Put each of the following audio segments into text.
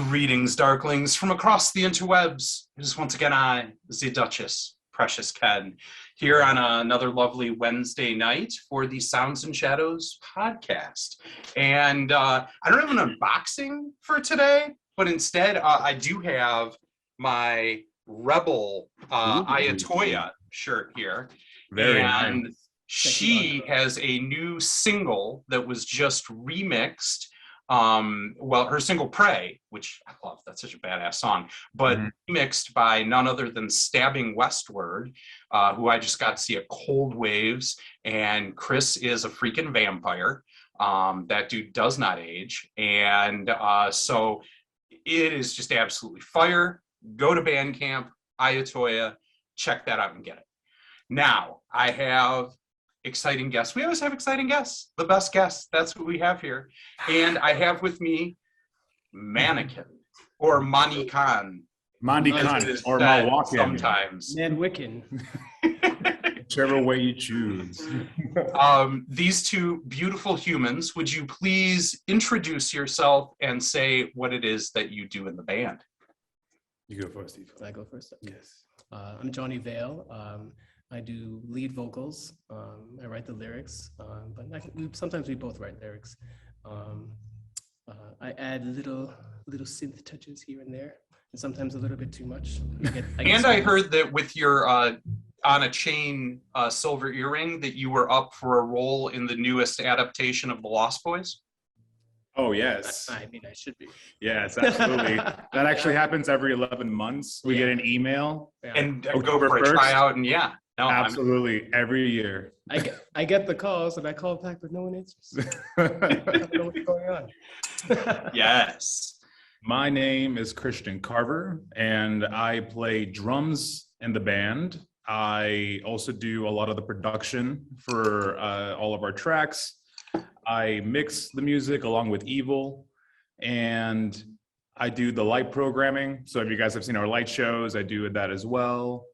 Greetings, Darklings, from across the interwebs. It is once again I, the Duchess, Precious Ken, here on another lovely Wednesday night for the Sounds and Shadows podcast. And I don't have an unboxing for today, but instead I do have my Rebel Ayatoya shirt here. Very and nice. She has a new single that was just remixed. Her single Prey, which I love, that's such a badass song, but remixed by none other than Stabbing Westward, who I just got to see at Cold Waves, and Chris is a freaking vampire. That dude does not age, and so it is just absolutely fire. Go to Bandcamp, Ayatoya, check that out and get it. Now, I have exciting guests. We always have exciting guests, the best guests. That's what we have here. And I have with me Mannequin or Mani Khan. Mani Khan or Milwaukee. Sometimes. Mannequin. Whichever way you choose. These two beautiful humans, would you please introduce yourself and say what it is that you do in the band? You go first, Steve. Can I go first? Yes. I'm Johnny Vale. I do lead vocals. I write the lyrics, but sometimes we both write lyrics. I add little synth touches here and there, and sometimes a little bit too much. I heard that with your on a chain silver earring that you were up for a role in the newest adaptation of The Lost Boys. Oh, yes. I mean, I should be. Yes, absolutely. That actually happens every 11 months. We get an email. And go for a 1st. Tryout, and yeah. No, absolutely, every year. I get the calls, and I call back, but no one answers. I don't know what's going on. Yes. My name is Christian Carver, and I play drums in the band. I also do a lot of the production for all of our tracks. I mix the music along with Evil, and I do the light programming. So if you guys have seen our light shows, I do that as well.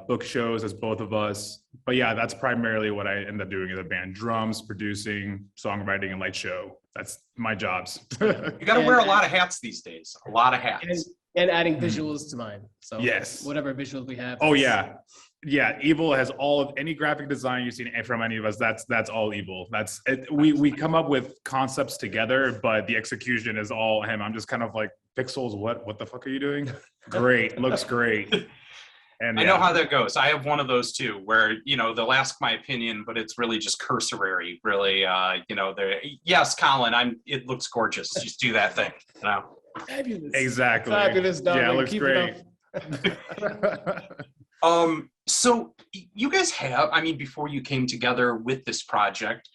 Book shows as both of us. But yeah, that's primarily what I end up doing in the band: drums, producing, songwriting, and light show. That's my jobs. You got to wear a lot of hats these days. A lot of hats. And adding visuals to mine. So yes, whatever visuals we have. Oh yeah. Yeah, Evil has all of any graphic design you've seen from any of us. That's all Evil. That's it. We come up with concepts together, but the execution is all him. I'm just kind of like, pixels. What the fuck are you doing? Great, looks great. And I know how that goes. I have one of those too, where they'll ask my opinion, but it's really just cursory. Really, yes, Colin, it looks gorgeous. Just do that thing. Fabulous. Exactly. Fabulous, darling. Yeah, it looks great. So you guys have, before you came together with this project,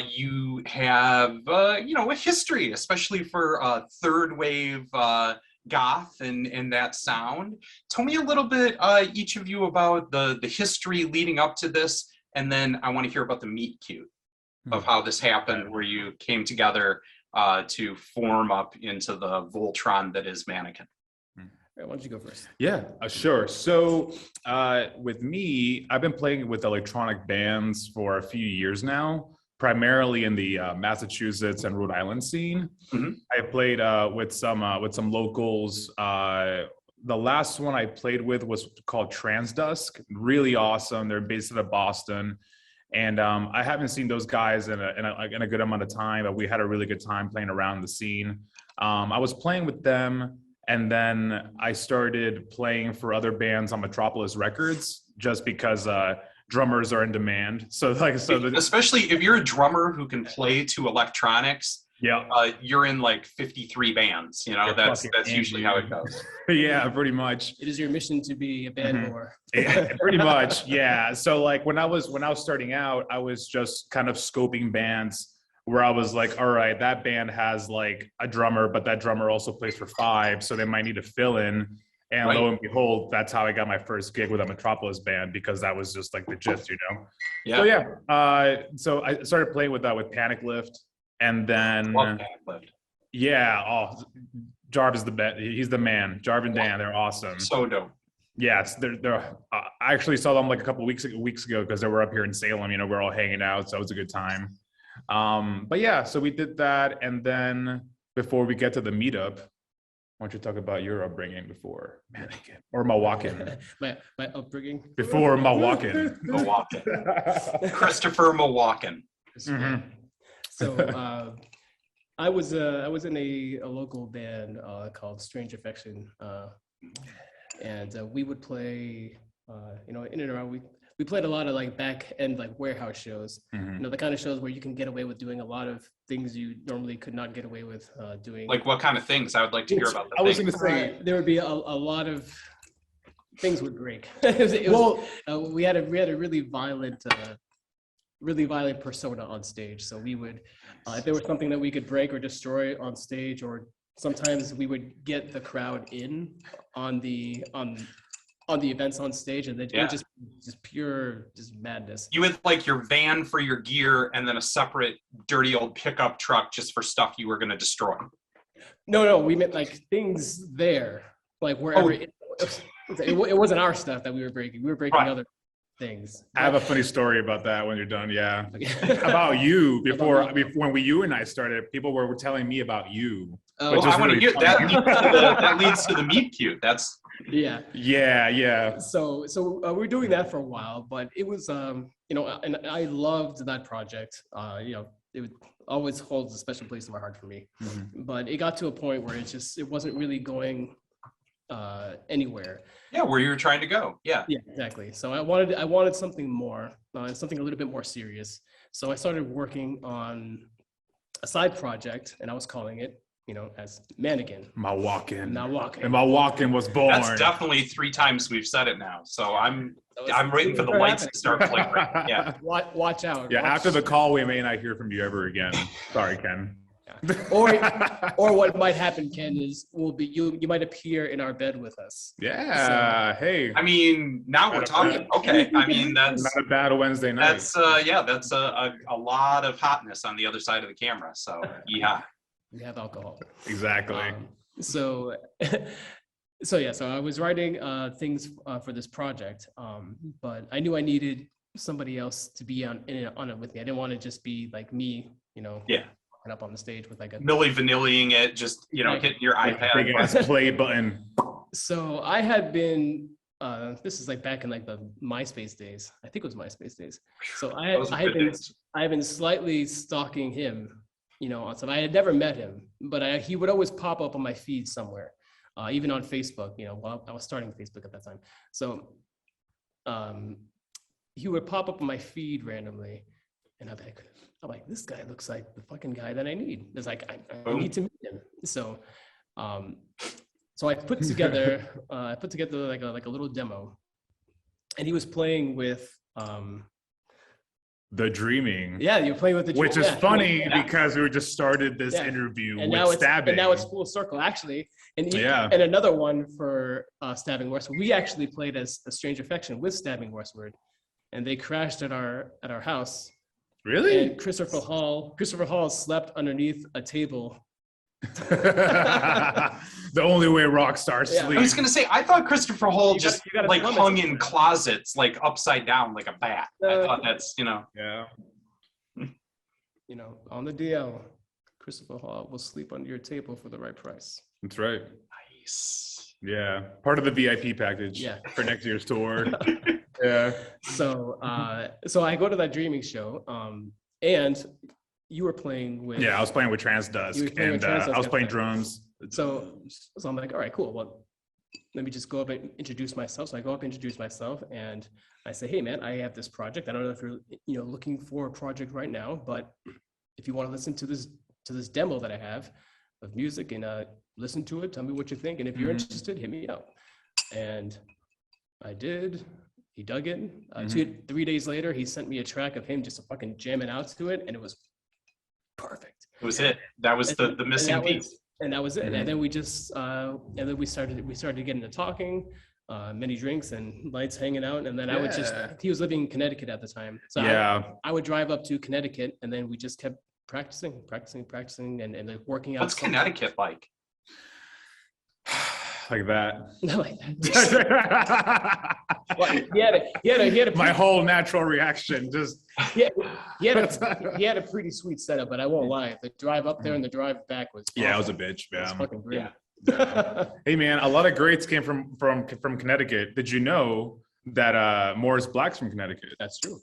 you have, a history, especially for third wave goth and that sound. Tell me a little bit, each of you, about the history leading up to this, and then I want to hear about the meet cute of how this happened, where you came together to form up into the Voltron that is Mannequin. Why don't you go first? Yeah, sure. So with me, I've been playing with electronic bands for a few years now, primarily in the Massachusetts and Rhode Island scene. I played with some locals. The last one I played with was called Transdusk. Really awesome. They're based out of Boston. And I haven't seen those guys in a good amount of time, but we had a really good time playing around the scene. I was playing with them, and then I started playing for other bands on Metropolis Records, just because drummers are in demand. Especially if you're a drummer who can play to electronics. Yeah, you're in like 53 bands. That's usually how it goes. Yeah, pretty much. It is your mission to be a band more. Yeah, pretty much. Yeah. So like when I was starting out, I was just kind of scoping bands where I was like, all right, that band has like a drummer, but that drummer also plays for 5, so they might need to fill in. And lo and behold, that's how I got my first gig with a Metropolis band, because that was just like the gist, Yeah. So yeah. So I started playing with that with Panic Lift. And then, Jarv is the best. He's the man. Jarv and Dan, they're awesome. So dope. Yes, they're. I actually saw them like a couple weeks ago because they were up here in Salem. We're all hanging out, so it was a good time. But yeah, so we did that, and then before we get to the meetup, Why don't you talk about your upbringing before Mannequin or Milwaukee? my upbringing Before Milwaukee. Christopher Milwaukee. Mm-hmm. So I was in a local band called Strange Affection, and we would play in and around. We played a lot of like back end like warehouse shows, the kind of shows where you can get away with doing a lot of things you normally could not get away with doing. Like what kind of things? I would like to hear about. I was going to say there would be a lot of things would break. We had a really violent persona on stage. So we would, if there was something that we could break or destroy on stage, or sometimes we would get the crowd in on the events on stage, and then it was just pure madness. You had like your van for your gear, and then a separate dirty old pickup truck just for stuff you were going to destroy. No, we meant like things there, like wherever. It wasn't our stuff that we were breaking. We were breaking other things. I have a funny story about that when you're done. Yeah, about you. When you and I started, people were telling me about you. I want to hear that. That leads to the meet cute. That's yeah. So we're doing that for a while, but it was and I loved that project. It always holds a special place in my heart for me. But it got to a point where it wasn't really going anywhere. Yeah, where you were trying to go. Yeah, exactly. So I wanted something more, something a little bit more serious. So I started working on a side project, and I was calling it, as Mannequin. Milwaukee. And Milwaukee was born. That's definitely 3 times we've said it now. So I'm waiting for the lights to start flickering. Yeah. Watch out. Yeah. After the call, we may not hear from you ever again. Sorry, Ken. Or what might happen, Ken, is you might appear in our bed with us. Yeah. Hey. I mean, now we're talking. Okay. I mean, that's not a bad Wednesday night. That's that's a lot of hotness on the other side of the camera. So yeah. We have alcohol. Exactly. So I was writing things for this project, but I knew I needed somebody else to be on it with me. I didn't want to just be like me, up on the stage with like a Milli Vanilliing it, just hitting your iPad. Big ass play button. So I had been. This is like back in like the MySpace days. I think it was MySpace days. So I had been slightly stalking him. On stuff. I had never met him, but he would always pop up on my feed somewhere, even on Facebook. While I was starting Facebook at that time. So, he would pop up on my feed randomly, and I'm like, this guy looks like the fucking guy that I need. It's like I need to meet him. So, so I put together like a little demo, and he was playing with. The Dreaming. Yeah, you're playing with the Dreaming. Which is funny because we just started this interview with Stabbing. And now it's full circle, actually. And another one for Stabbing Westward. We actually played as a Strange Affection with Stabbing Westward. And they crashed at our house. Really? And Christopher Hall slept underneath a table. The only way rock stars sleep. I was gonna say, I thought Christopher Hall just like hung in closets, like upside down, like a bat. I thought that's Yeah. On the DL, Christopher Hall will sleep under your table for the right price. That's right. Nice. Yeah, part of the VIP package. Yeah. For next year's tour. Yeah. So I go to that Dreaming show, and you were playing with. Yeah, I was playing with Transdusk, and I was playing drums. So I'm like, all right, cool. Well, let me just go up and introduce myself. So I go up and introduce myself, and I say, hey, man, I have this project. I don't know if you're looking for a project right now, but if you want to listen to this demo that I have of music and listen to it, tell me what you think, and if you're interested, hit me up. And I did. He dug it. 3 days later, he sent me a track of him just fucking jamming out to it, and it was perfect. It was it. That was the missing piece. And that was it. And then we just we started getting to talking, many drinks and lights hanging out. And then he was living in Connecticut at the time. So I would drive up to Connecticut, and then we just kept practicing and like working out. What's Connecticut like? Like that. Not like that. Well, he had a my whole natural reaction just. He had a pretty sweet setup, but I won't lie. The drive up there and the drive back was. Yeah, it was a bitch. It was fucking great. Hey man, a lot of greats came from Connecticut. Did you know that Morris Black's from Connecticut? That's true.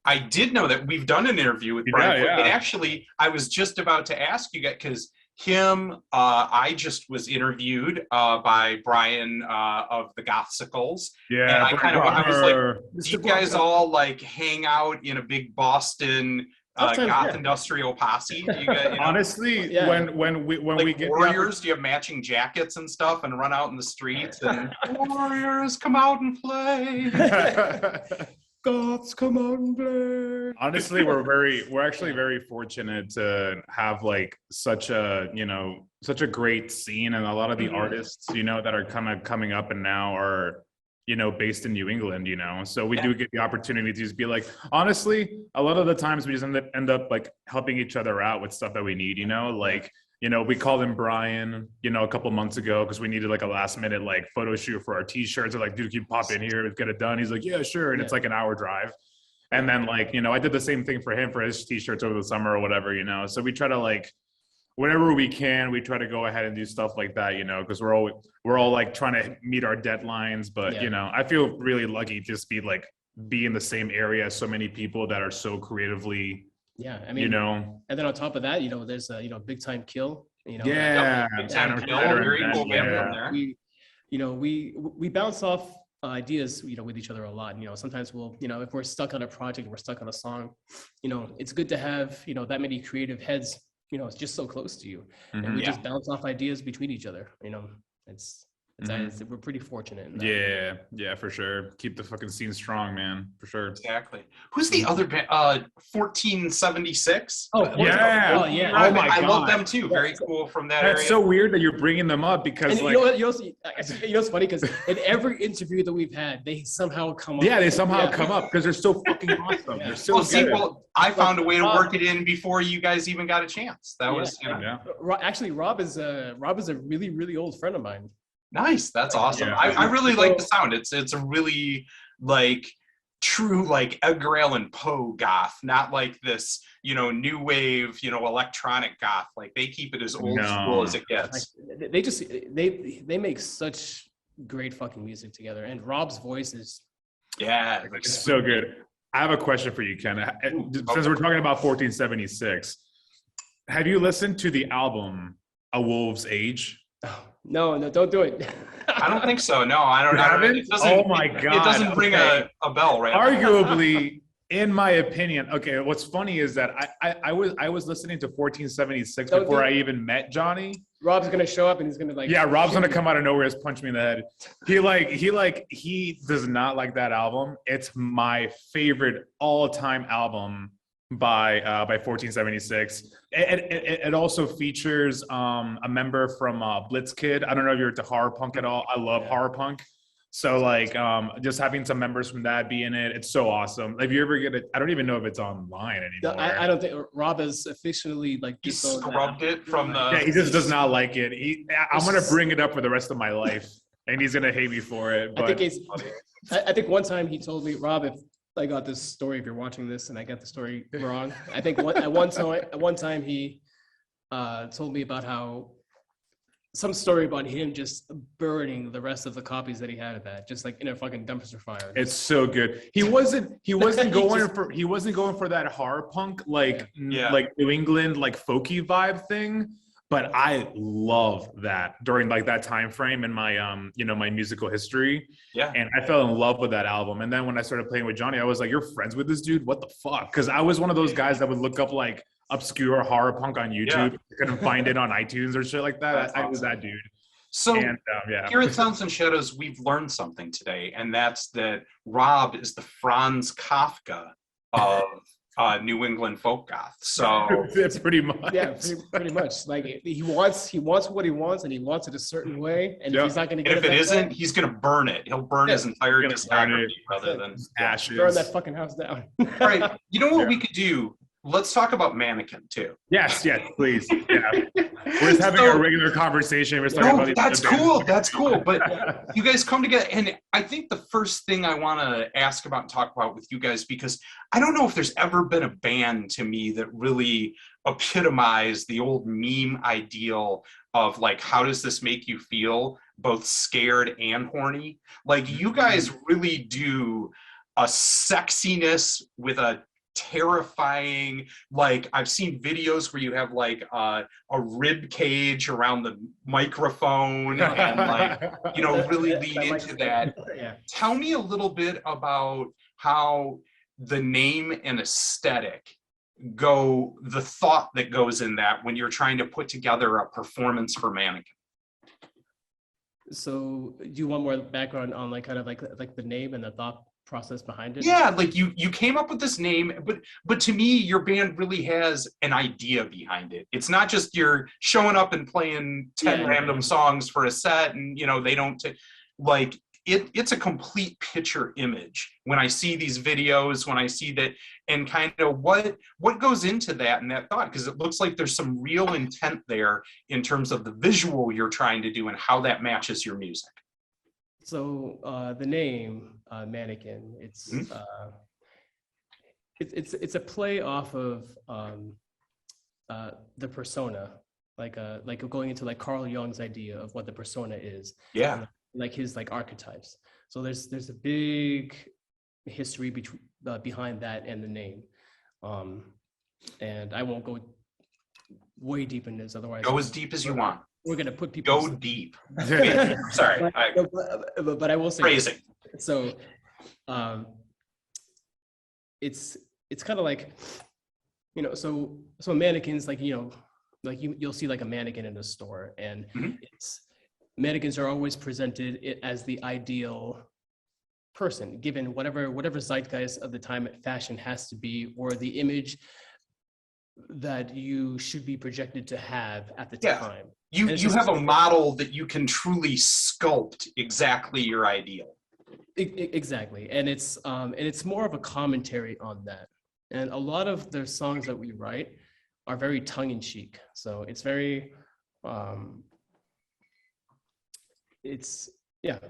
I did know that. We've done an interview with Brian. Yeah. And actually, I was just about to ask you guys, because I just was interviewed by Brian of the Gothsicles. Yeah. And I was like, do you guys all like hang out in a big Boston goth industrial posse? Do you guys, honestly, when we get Warriors, do you have matching jackets and stuff and run out in the streets and Warriors come out and play? Goths, come out and play. Honestly, we're actually very fortunate to have like such a great scene, and a lot of the artists, that are kind of coming up and now are, based in New England, so we do get the opportunity to just be like, honestly, a lot of the times we just end up like helping each other out with stuff that we need, like, we called him Brian, a couple months ago because we needed like a last minute like photo shoot for our t-shirts. They're like, dude, can you pop in here and get it done? He's like, yeah, sure. And it's like an hour drive. And then like, I did the same thing for him for his t-shirts over the summer or whatever, so we try to like, whenever we can, we try to go ahead and do stuff like that, because we're all like trying to meet our deadlines. But I feel really lucky to just be in the same area as so many people that are so creatively. Yeah, I mean, and then on top of that, there's a Big Time Kill. Big Time Kill, very cool band from there. We bounce off ideas, with each other a lot. Sometimes we'll, if we're stuck on a project, we're stuck on a song. It's good to have that many creative heads. It's just so close to you, and we just bounce off ideas between each other. We're pretty fortunate in that. Yeah, for sure. Keep the fucking scene strong, man, for sure. Exactly. Who's the other band? 1476. Oh yeah. Oh my God. I love them too. Very cool from that area. That's so weird that you're bringing them up because you know what's funny, because in every interview that we've had, they somehow come up. Yeah, they somehow come up because they're so fucking awesome. They're so good. I found a way to work it in before you guys even got a chance. That was Actually, Rob is a really, really old friend of mine. Nice. That's awesome. I really like the sound. It's a really like true like Edgar Allan Poe goth, not like this, new wave, electronic goth. Like they keep it as old school as it gets. They make such great fucking music together, and Rob's voice is it's so good. I have a question for you, Ken. Since we're talking about 1476, have you listened to the album A Wolf's Age? No, don't do it. I don't think so. No, I don't. Oh my God! It doesn't ring a bell, right? Arguably, in my opinion. Okay, what's funny is that I was listening to 1476 before I even met Johnny. Rob's gonna show up and he's gonna Rob's gonna come out of nowhere and punch me in the head. He does not like that album. It's my favorite all-time album by 1476. It also features a member from Blitzkid. I don't know if you're into horror punk at all. I love horror punk. So just having some members from that be in it, it's so awesome. If you ever get it, I don't even know if it's online anymore. I don't think Rob has officially he scrubbed it from the. Yeah, he just does not like it. I'm gonna bring it up for the rest of my life, and he's gonna hate me for it. But I think one time he told me, Rob, if I got this story, if you're watching this and I got the story wrong, I think at one time he told me about how some story about him just burning the rest of the copies that he had of that, just like in a fucking dumpster fire. It's so good. He wasn't going for that horror punk like New England like folky vibe thing. But I love that during like that time frame in my my musical history. Yeah. And I fell in love with that album. And then when I started playing with Johnny, I was like, "You're friends with this dude? What the fuck?" Because I was one of those guys that would look up like obscure horror punk on YouTube. I couldn't find it on iTunes or shit like that. I was that dude. So here at Sounds and Shadows, we've learned something today, and that's that Rob is the Franz Kafka of New England folk goth. So it's pretty much. Yeah, pretty much. Like he wants what he wants, and he wants it a certain way. And if he's not going to get it, if it isn't, he's going to burn it. He'll burn his entire discography rather than ashes. Burn that fucking house down. All right. You know what we could do? Let's talk about Mannequin too. Yes, please. Yeah. We're just having a regular conversation. That's cool. That's cool. But you guys come together, and I think the first thing I want to ask about and talk about with you guys, because I don't know if there's ever been a band to me that really epitomized the old meme ideal of like, how does this make you feel, both scared and horny? Like, you guys really do a sexiness with a terrifying, like, I've seen videos where you have like a rib cage around the microphone and like, you know, really lean into that. Yeah. Tell me a little bit about how the name and aesthetic go, the thought that goes in that when you're trying to put together a performance for Mannequin. So do you want more background on like kind of like the name and the thought process behind it? Yeah, like you came up with this name, but to me, your band really has an idea behind it. It's not just you're showing up and playing 10 random songs for a set, and you know they don't like it's a complete picture image when I see these videos, when I see that, and kind of what goes into that and that thought, because it looks like there's some real intent there in terms of the visual you're trying to do and how that matches your music. So the name Mannequin, it's a play off of the persona, like going into like Carl Jung's idea of what the persona is. Yeah. Like his like archetypes. So there's a big history behind that and the name. And I won't go way deep in this, otherwise. Go as deep as you want. We're gonna put people. Go deep. Sorry. But I will say. Phrasing. So, it's kind of like, you know, so mannequins, like, you know, like you'll see like a mannequin in a store, and mannequins are always presented as the ideal person, given whatever zeitgeist of the time fashion has to be, or the image that you should be projected to have at the time. You have a model that you can truly sculpt exactly your ideal. Exactly, and it's more of a commentary on that. And a lot of the songs that we write are very tongue-in-cheek. So it's very, a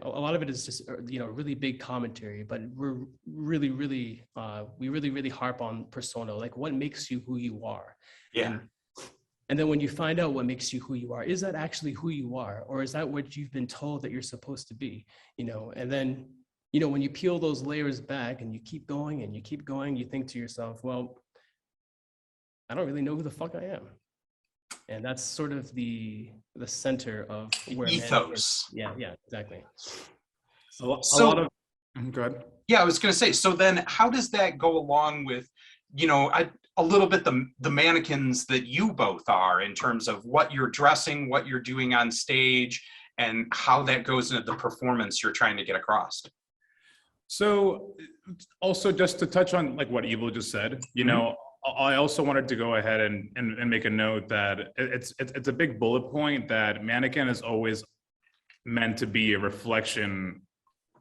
lot of it is just, you know, really big commentary, but we're really, we really harp on persona, like what makes you who you are. Yeah. And then when you find out what makes you who you are, is that actually who you are? Or is that what you've been told that you're supposed to be? You know, and then, you know, when you peel those layers back and you keep going and you keep going, you think to yourself, well, I don't really know who the fuck I am. And that's sort of the center of where ethos. Yeah, exactly. A lot of, go ahead. Yeah, I was going to say, so then how does that go along with, you know, a little bit the mannequins that you both are, in terms of what you're dressing, what you're doing on stage, and how that goes into the performance you're trying to get across? So also just to touch on like what Evil just said, you know, I also wanted to go ahead and make a note that it's a big bullet point that Mannequin is always meant to be a reflection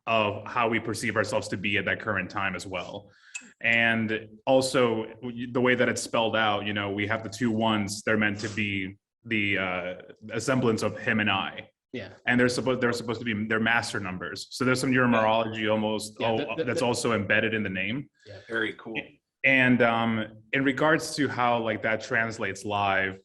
of how we perceive ourselves to be at that current time as well. And also the way that it's spelled out, you know, we have the two ones, they're meant to be the semblance of him and I. Yeah. And they're supposed to be their master numbers. So there's some numerology almost that's also embedded in the name. Yeah, very cool. And in regards to how like that translates live,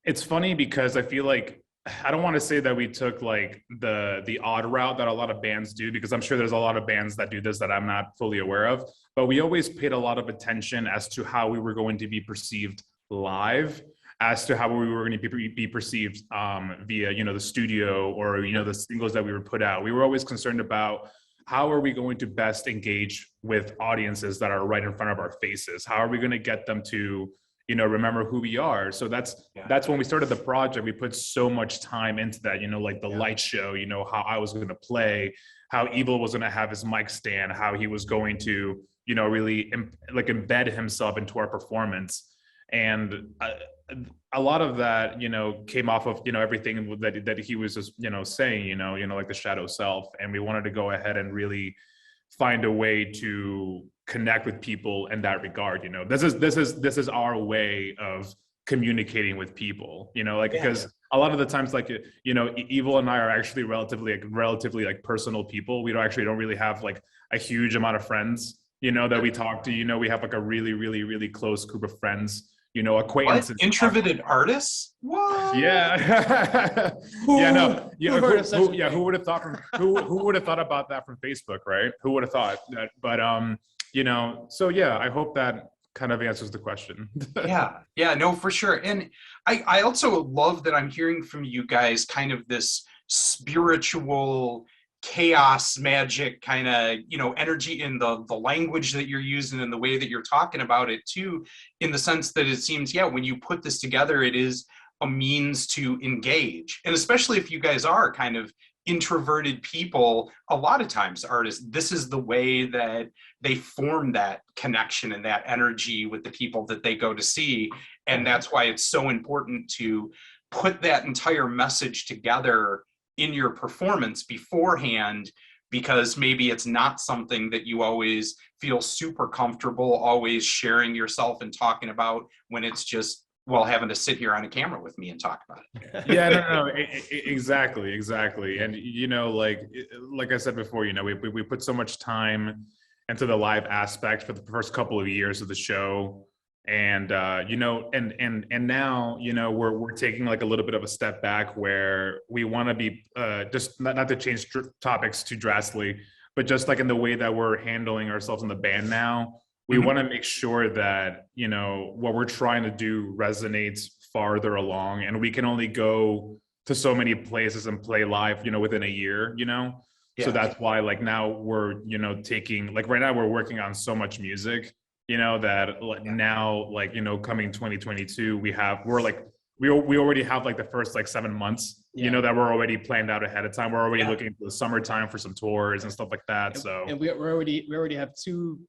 it's funny because I feel like, I don't want to say that we took like the odd route that a lot of bands do, because I'm sure there's a lot of bands that do this that I'm not fully aware of, but we always paid a lot of attention as to how we were going to be perceived live, as to how we were going to be perceived via, you know, the studio or, you know, the singles that we were put out. We were always concerned about how are we going to best engage with audiences that are right in front of our faces? How are we going to get them to, you know, remember who we are? So that's when we started the project. We put so much time into that, you know, like the light show, you know, how I was going to play, how Evil was going to have his mic stand, how he was going to, you know, really like embed himself into our performance. And a lot of that, you know, came off of, you know, everything that he was just, you know, saying, you know, like the shadow self. And we wanted to go ahead and really find a way to connect with people in that regard. You know, this is our way of communicating with people, you know, like, because a lot of the times, like, you know, Evil and I are actually relatively like personal people. We don't really have like a huge amount of friends, you know, that we talk to. You know, we have like a really close group of friends, acquaintances. What? Introverted artists? What? Yeah. Yeah, no. Yeah, who would have thought who would have thought about that from Facebook, right? Who would have thought that? But so yeah, I hope that kind of answers the question. Yeah, no, for sure. And I also love that I'm hearing from you guys kind of this spiritual chaos magic kind of energy in the language that you're using and the way that you're talking about it too, in the sense that it seems, yeah, when you put this together, it is a means to engage. And especially if you guys are kind of introverted people, a lot of times artists, this is the way that they form that connection and that energy with the people that they go to see. And that's why it's so important to put that entire message together in your performance beforehand, because maybe it's not something that you always feel super comfortable always sharing yourself and talking about, when it's just, well, having to sit here on a camera with me and talk about it. Yeah, no, exactly. And like I said before, we put so much time into the live aspect for the first couple of years of the show, and and now we're taking like a little bit of a step back, where we want to be just not to change topics too drastically, but just like in the way that we're handling ourselves in the band now, we want to make sure that what we're trying to do resonates farther along, and we can only go to so many places and play live within a year. So that's why like now we're taking, like right now we're working on so much music that now, like coming 2022, we already have like the first like 7 months that we're already planned out ahead of time. We're already looking for the summertime for some tours and stuff like that. And we already have two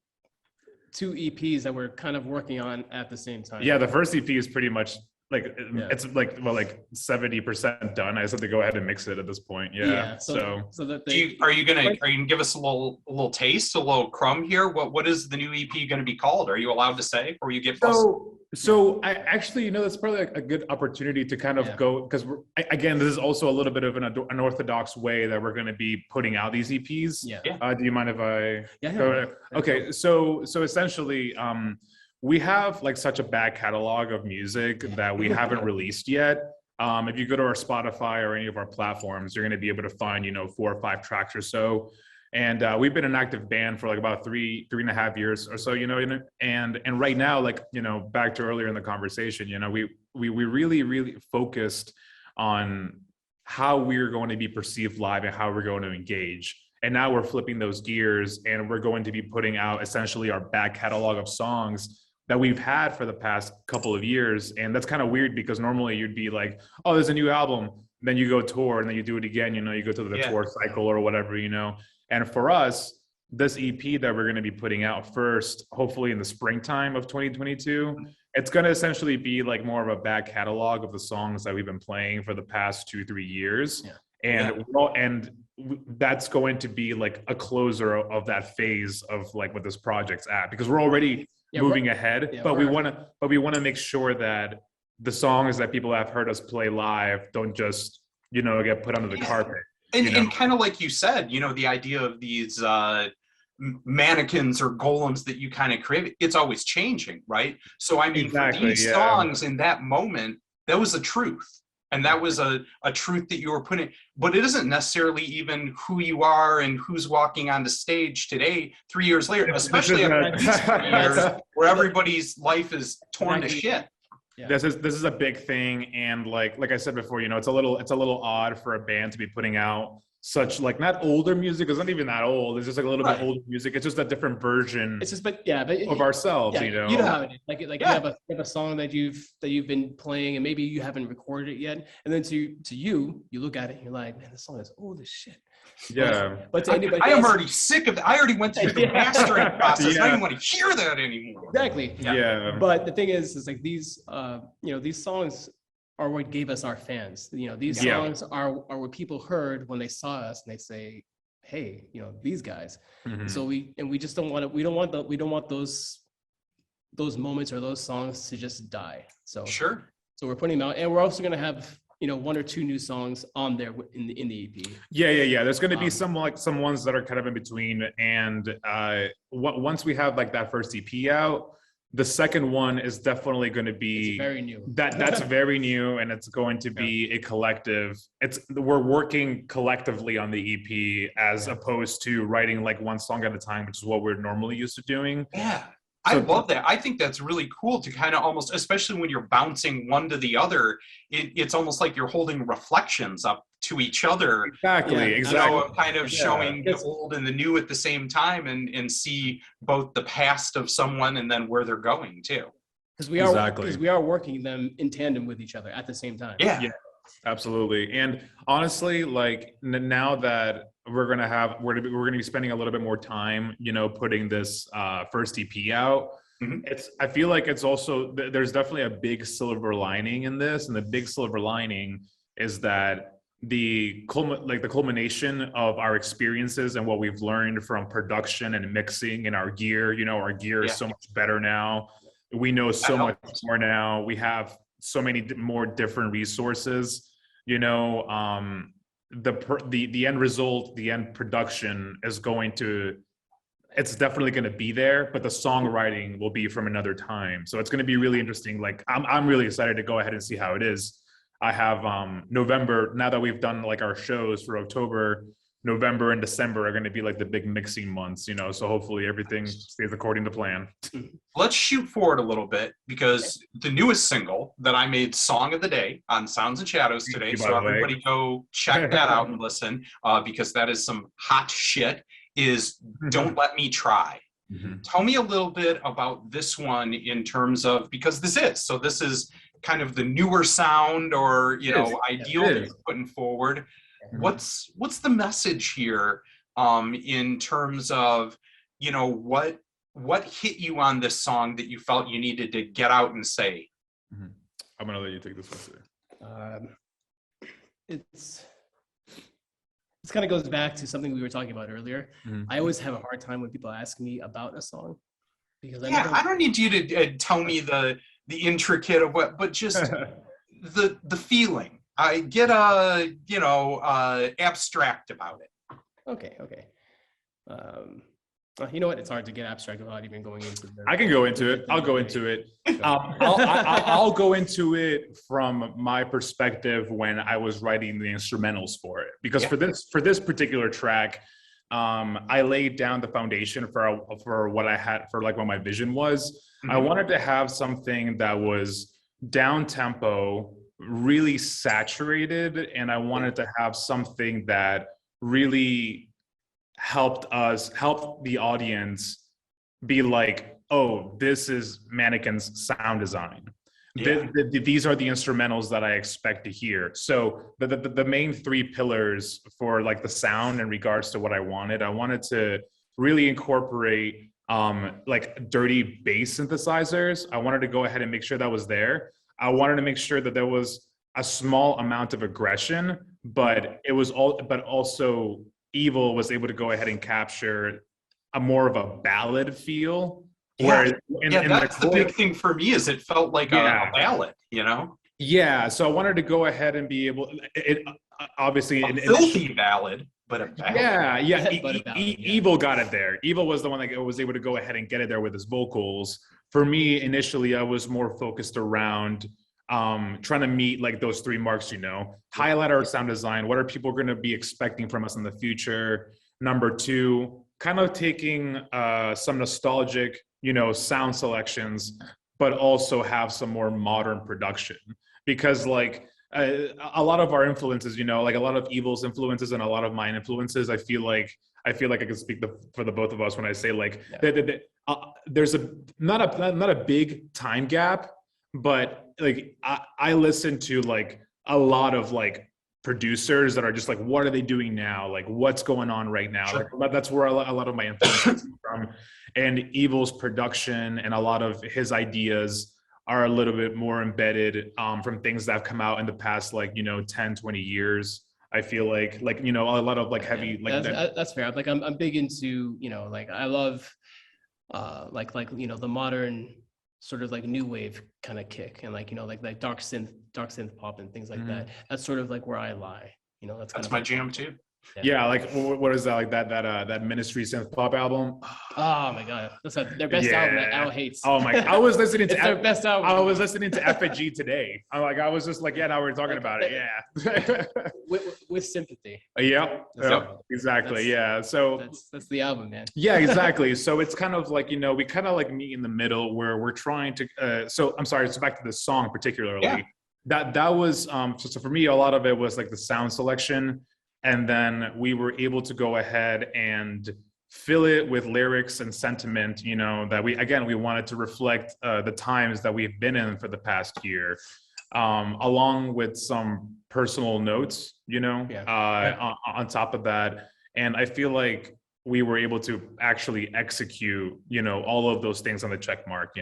EPs that we're kind of working on at the same time. Yeah, the first EP is pretty much it's like 70% done. I just have to go ahead and mix it at this point. So that are you gonna give us a little taste, a little crumb here? What is the new EP gonna be called? Are you allowed to say before you get so I actually that's probably a good opportunity to kind of go, because again, this is also a little bit of an unorthodox way that we're going to be putting out these EPs. Do you mind if I okay, so essentially we have like such a back catalog of music that we haven't released yet. If you go to our Spotify or any of our platforms, you're going to be able to find 4 or 5 tracks or so. And we've been an active band for like about 3.5 years or so, and right now, like, back to earlier in the conversation, we really focused on how we're going to be perceived live and how we're going to engage. And now we're flipping those gears, and we're going to be putting out essentially our back catalog of songs that we've had for the past couple of years. And that's kind of weird, because normally you'd be like, oh, there's a new album, then you go tour, and then you do it again, you go through the tour cycle or whatever, And for us, this EP that we're going to be putting out first, hopefully in the springtime of 2022, it's going to essentially be like more of a back catalog of the songs that we've been playing for the past 2-3 years. And that's going to be like a closer of that phase of like what this project's at, because we're already moving ahead, but we want to make sure that the songs that people have heard us play live don't just, get put under the carpet. And kind of like you said, the idea of these mannequins or golems that you kind of create, it's always changing, right? So I mean, for these songs in that moment, that was a truth. And that was a truth that you were putting, but it isn't necessarily even who you are and who's walking on the stage today, 3 years later, especially after these 3 years where everybody's life is torn to shit. This is a big thing, and like I said before, it's a little odd for a band to be putting out such like not older music. It's not even that old. It's just like a little bit older music. It's just a different version. It's just of ourselves. You know how it is. Like you have a song that you've been playing, and maybe you haven't recorded it yet, and then to you look at it and you're like, man, this song is old as shit. But to anybody I am already sick of it. I already went through the mastering process. I don't want to hear that anymore. Exactly. But the thing is like these these songs are what gave us our fans. These songs are what people heard when they saw us, and they say, hey, these guys. So we just don't want to, we don't want those moments or those songs to just die. So we're putting them out, and we're also going to have 1 or 2 new songs on there in the EP. Yeah. There's going to be some ones that are kind of in between. And once we have like that first EP out, The second one is definitely going to It's be very new. that's very new, and it's going to be a collective. We're working collectively on the EP as opposed to writing like one song at a time, which is what we're normally used to doing. Yeah. I So love that. I think that's really cool to kind of almost, especially when you're bouncing one to the other, it's almost like you're holding reflections up to each other. exactly, You know, exactly. kind of Yeah. showing the old and the new at the same time, and see both the past of someone and then where they're going too. Because we are working them in tandem with each other at the same time. Yeah. Yeah, absolutely. And honestly, like now that we're gonna be spending a little bit more time, you know, putting this first EP out. Mhm. I feel like it's also there's definitely a big silver lining in this, and the big silver lining is that the culmination of our experiences and what we've learned from production and mixing and our gear. You know, our gear is so much better now. We know so much more now. We have so many more different resources. You know, the end result, the end production is going to, it's definitely going to be there, but the songwriting will be from another time. So it's going to be really interesting. Like I'm really excited to go ahead and see how it is. I have November, now that we've done like our shows for October, November and December are going to be like the big mixing months, you know, so hopefully everything stays according to plan. Let's shoot forward a little bit, because the newest single that I made Song of the Day on Sounds and Shadows today, so everybody go check that out and listen, because that is some hot shit, is Don't Let Me Try. Tell me a little bit about this one in terms of, because this is kind of the newer sound, or you know, ideal that you're putting forward. What's the message here in terms of, you know, what hit you on this song that you felt you needed to get out and say? I'm gonna let you take this one too. This kind of goes back to something we were talking about earlier. I always have a hard time when people ask me about a song, because I don't need you to tell me the intricate of what, but just the feeling. I get abstract about it. Okay. You know what? It's hard to get abstract without even going into. I can go into it. I'll go into it. I'll go into it from my perspective when I was writing the instrumentals for it, because for this particular track, I laid down the foundation for what I had, for like what my vision was. I wanted to have something that was down tempo, really saturated, and I wanted to have something that really helped the audience be like, oh, this is Mannequin's sound design. These are the instrumentals that I expect to hear. So the main three pillars for like the sound in regards to what I wanted to really incorporate like dirty bass synthesizers. I wanted to go ahead and make sure that was there. I wanted to make sure that there was a small amount of aggression, but also Evil was able to go ahead and capture a more of a ballad feel. That's the big thing for me, is it felt like a ballad, you know? Yeah, so I wanted to go ahead and be able, obviously a filthy ballad, but a ballad. Evil got it there. Evil was the one that was able to go ahead and get it there with his vocals. For me, initially, I was more focused around trying to meet like those three marks, you know, highlight our sound design. What are people going to be expecting from us in the future? Number two, kind of taking some nostalgic, you know, sound selections, but also have some more modern production, because like a lot of our influences, you know, like a lot of Evil's influences and a lot of mine influences, I feel like I can speak for the both of us when I say like there's not a big time gap, but like I listen to like a lot of like producers that are just like, what are they doing now? Like what's going on right now? Sure. Like, that's where a lot of my influence come from. And Evil's production and a lot of his ideas are a little bit more embedded from things that have come out in the past, like, you know, 10, 20 years. I feel like, you know, a lot of like heavy, like that's fair. Like I'm big into, you know, like I love like, you know, the modern sort of like new wave kind of kick, and like, you know, like dark synth pop and things like that. That's sort of like where I lie, you know. That's my jam too. Yeah, like what is that? Like that Ministry synth pop album? Oh my god, that's their best album that Al hates. Oh my! I was listening to it's their best album. I was listening to FG today. I was just like, yeah, now we're talking about it. Yeah. with sympathy. Yep. Exactly. Yeah. So that's the album, man. Yeah, exactly. So it's kind of like, we kind of like meet in the middle where we're trying to. So I'm sorry. So back to the song particularly. Yeah. That was so for me, a lot of it was like the sound selection. And then we were able to go ahead and fill it with lyrics and sentiment, that we wanted to reflect the times that we've been in for the past year, along with some personal notes, on top of that. And I feel like we were able to actually execute, all of those things on the check mark,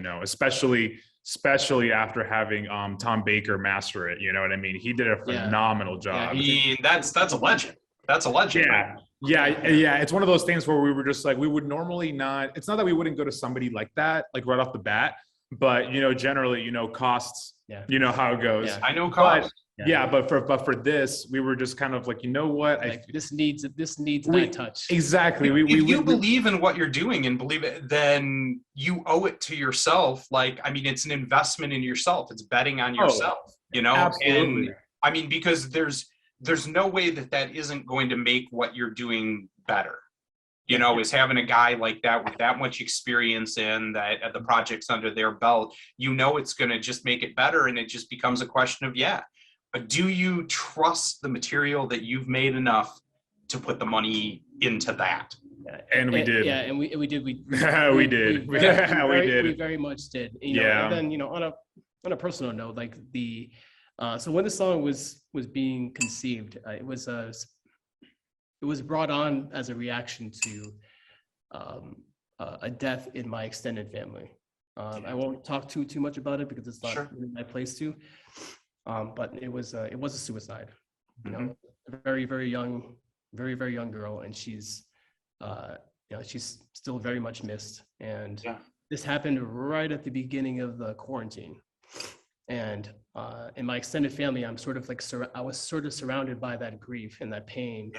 especially after having Tom Baker master it. You know what I mean? He did a phenomenal job. I mean, that's a legend. That's a legend. Yeah. It's one of those things where we were just like, we would normally not. It's not that we wouldn't go to somebody like that, like right off the bat, but generally, costs. Yeah. You know how it goes. Yeah. I know costs. But for this, we were just kind of like, what? This needs my touch. Exactly. If you believe in what you're doing and believe it, then you owe it to yourself. Like, I mean, it's an investment in yourself. It's betting on yourself, Absolutely. And I mean, because there's no way that isn't going to make what you're doing better. Is having a guy like that with that much experience in that the projects under their belt, it's going to just make it better. And it just becomes a question of, do you trust the material that you've made enough to put the money into that? And we did. Yeah, and we did. We did. We very much did. And then on a personal note, like so when the song was being conceived, it was brought on as a reaction to a death in my extended family. I won't talk too much about it because it's not really my place to. But it was a suicide. A very, very young girl, and she's she's still very much missed. And this happened right at the beginning of the quarantine. And in my extended family, I'm sort of like I was sort of surrounded by that grief and that pain,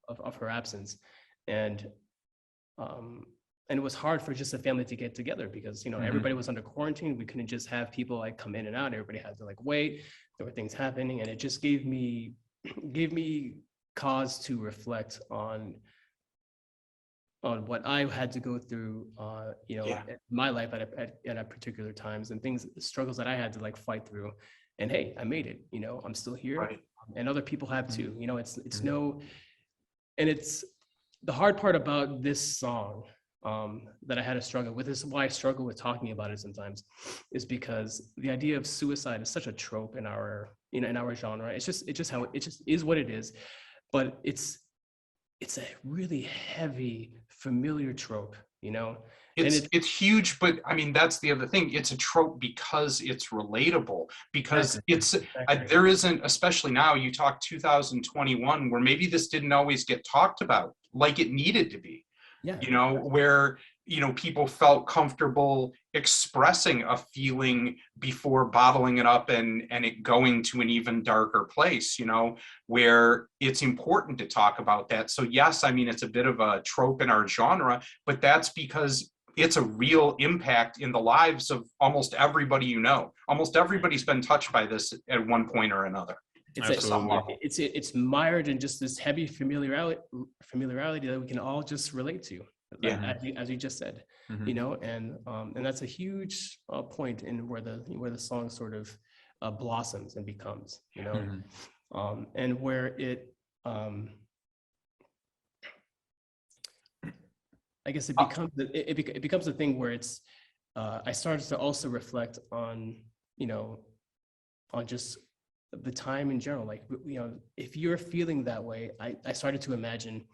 of her absence, and it was hard for just a family to get together because everybody was under quarantine. We couldn't just have people like come in and out. Everybody had to like wait. There were things happening, and it just gave me cause to reflect on what I had to go through, in my life at particular times, and struggles that I had to like fight through. And hey, I made it. I'm still here, and other people have too. It's no, and it's the hard part about this song that I had to struggle with. This is why I struggle with talking about it sometimes, is because the idea of suicide is such a trope in our in our genre. It's just is what it is, but it's a really heavy, familiar trope, It's huge, but I mean, that's the other thing. It's a trope because it's relatable, because there isn't, especially now, you talk 2021, where maybe this didn't always get talked about like it needed to be. Where people felt comfortable expressing a feeling before bottling it up and it going to an even darker place, where it's important to talk about that. So yes, I mean, it's a bit of a trope in our genre, but that's because it's a real impact in the lives of almost everybody. Almost everybody's been touched by this at one point or another. It's mired in just this heavy familiarity that we can all just relate to, as you just said, and that's a huge point in where the song sort of blossoms and becomes, and where it I guess it becomes a thing where it's I started to also reflect on just the time in general. Like, if you're feeling that way, I started to imagine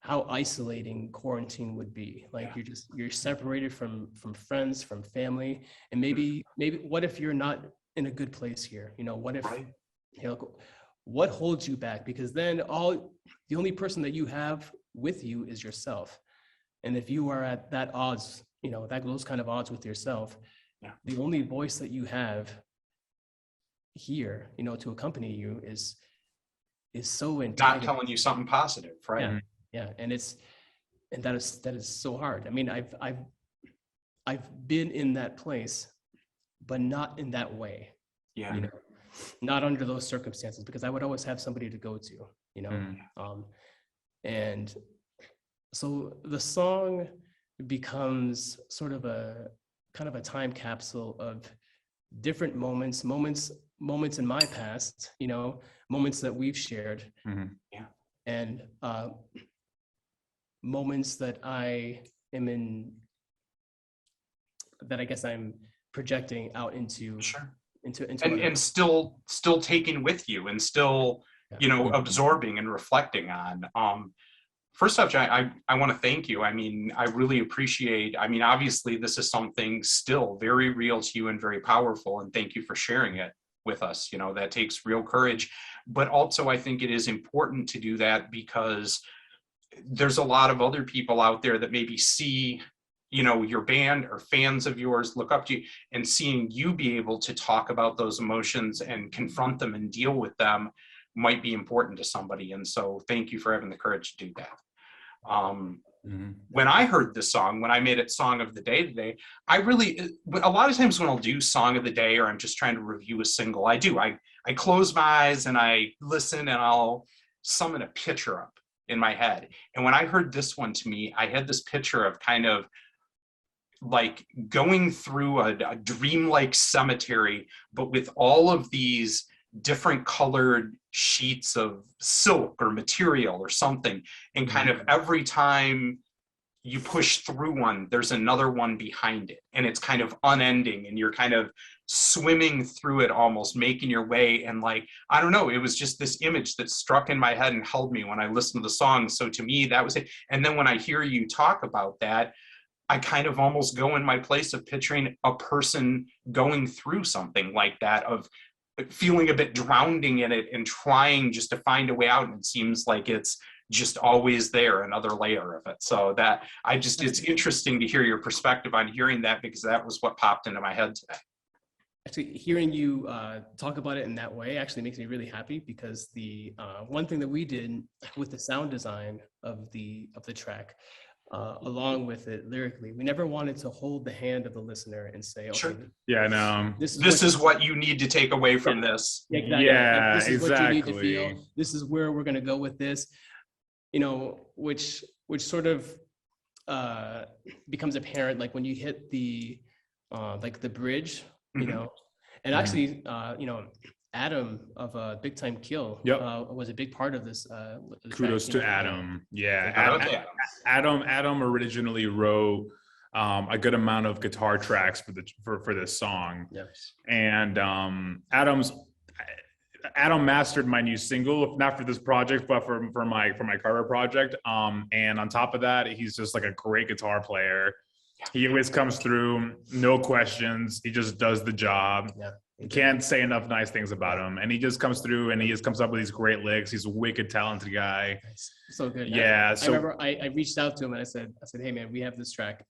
how isolating quarantine would be. Like, you're separated from friends, from family, and maybe what if you're not in a good place here? What if what holds you back? Because then the only person that you have with you is yourself. And if you are at that odds, those kind of odds with yourself, the only voice that you have here, to accompany you is is so Not entitled. telling you something positive, right? Yeah, yeah, and that is so hard. I mean, I've been in that place, but not in that way. Yeah. You know, not under those circumstances, because I would always have somebody to go to. You know, and so the song becomes sort of a kind of a time capsule of different moments in my past, you know, moments that we've shared, Yeah. and moments that I am in, that I guess I'm projecting out into Sure. into And still taking with you, and still, Yeah. you know, absorbing and reflecting on. First off, I want to thank you. I mean, I really appreciate, I mean, obviously this is something still very real to you and very powerful, and thank you for sharing it with us. You know, that takes real courage. But also I think it is important to do that because there's a lot of other people out there that maybe see, you know, your band or fans of yours look up to you, and seeing you be able to talk about those emotions and confront them and deal with them might be important to somebody. And so thank you for having the courage to do that. When I heard this song, when I made it song of the day today, I really, a lot of times when I'll do song of the day, or I'm just trying to review a single, I close my eyes and I listen, and I'll summon a picture up in my head. And when I heard this one, to me, I had this picture of kind of like going through a dreamlike cemetery, but with all of these different colored sheets of silk or material or something. And kind of every time you push through one, there's another one behind it. And it's kind of unending, and you're kind of swimming through it, almost making your way. And like, I don't know, it was just this image that struck in my head and held me when I listened to the song. So to me, that was it. And then when I hear you talk about that, I kind of almost go in my place of picturing a person going through something like that, of feeling a bit drowning in it and trying just to find a way out. And it seems like it's just always there, another layer of it. So that it's interesting to hear your perspective on hearing that, because that was what popped into my head today. Actually, hearing you talk about it in that way actually makes me really happy, because the one thing that we did with the sound design of the track, along with it lyrically, we never wanted to hold the hand of the listener and say, okay, Sure. Yeah, no. this is what you need to take away from this. Exactly. Yeah, This is what you need to exactly. feel. This is where we're going to go with this, you know, which sort of becomes apparent like when you hit the like the bridge, you know. And actually, you know, Adam of Big Time Kill was a big part of this. Kudos track, to Adam. Yeah, Adam originally wrote a good amount of guitar tracks for this song. Yes. And Adam mastered my new single, not for this project, but for my Carver project. And on top of that, he's just like a great guitar player. He always comes through, no questions. He just does the job. Yeah. Can't say enough nice things about him. And he just comes through and he just comes up with these great licks. He's a wicked talented guy. So good. Yeah. I remember I reached out to him and I said, hey man, we have this track.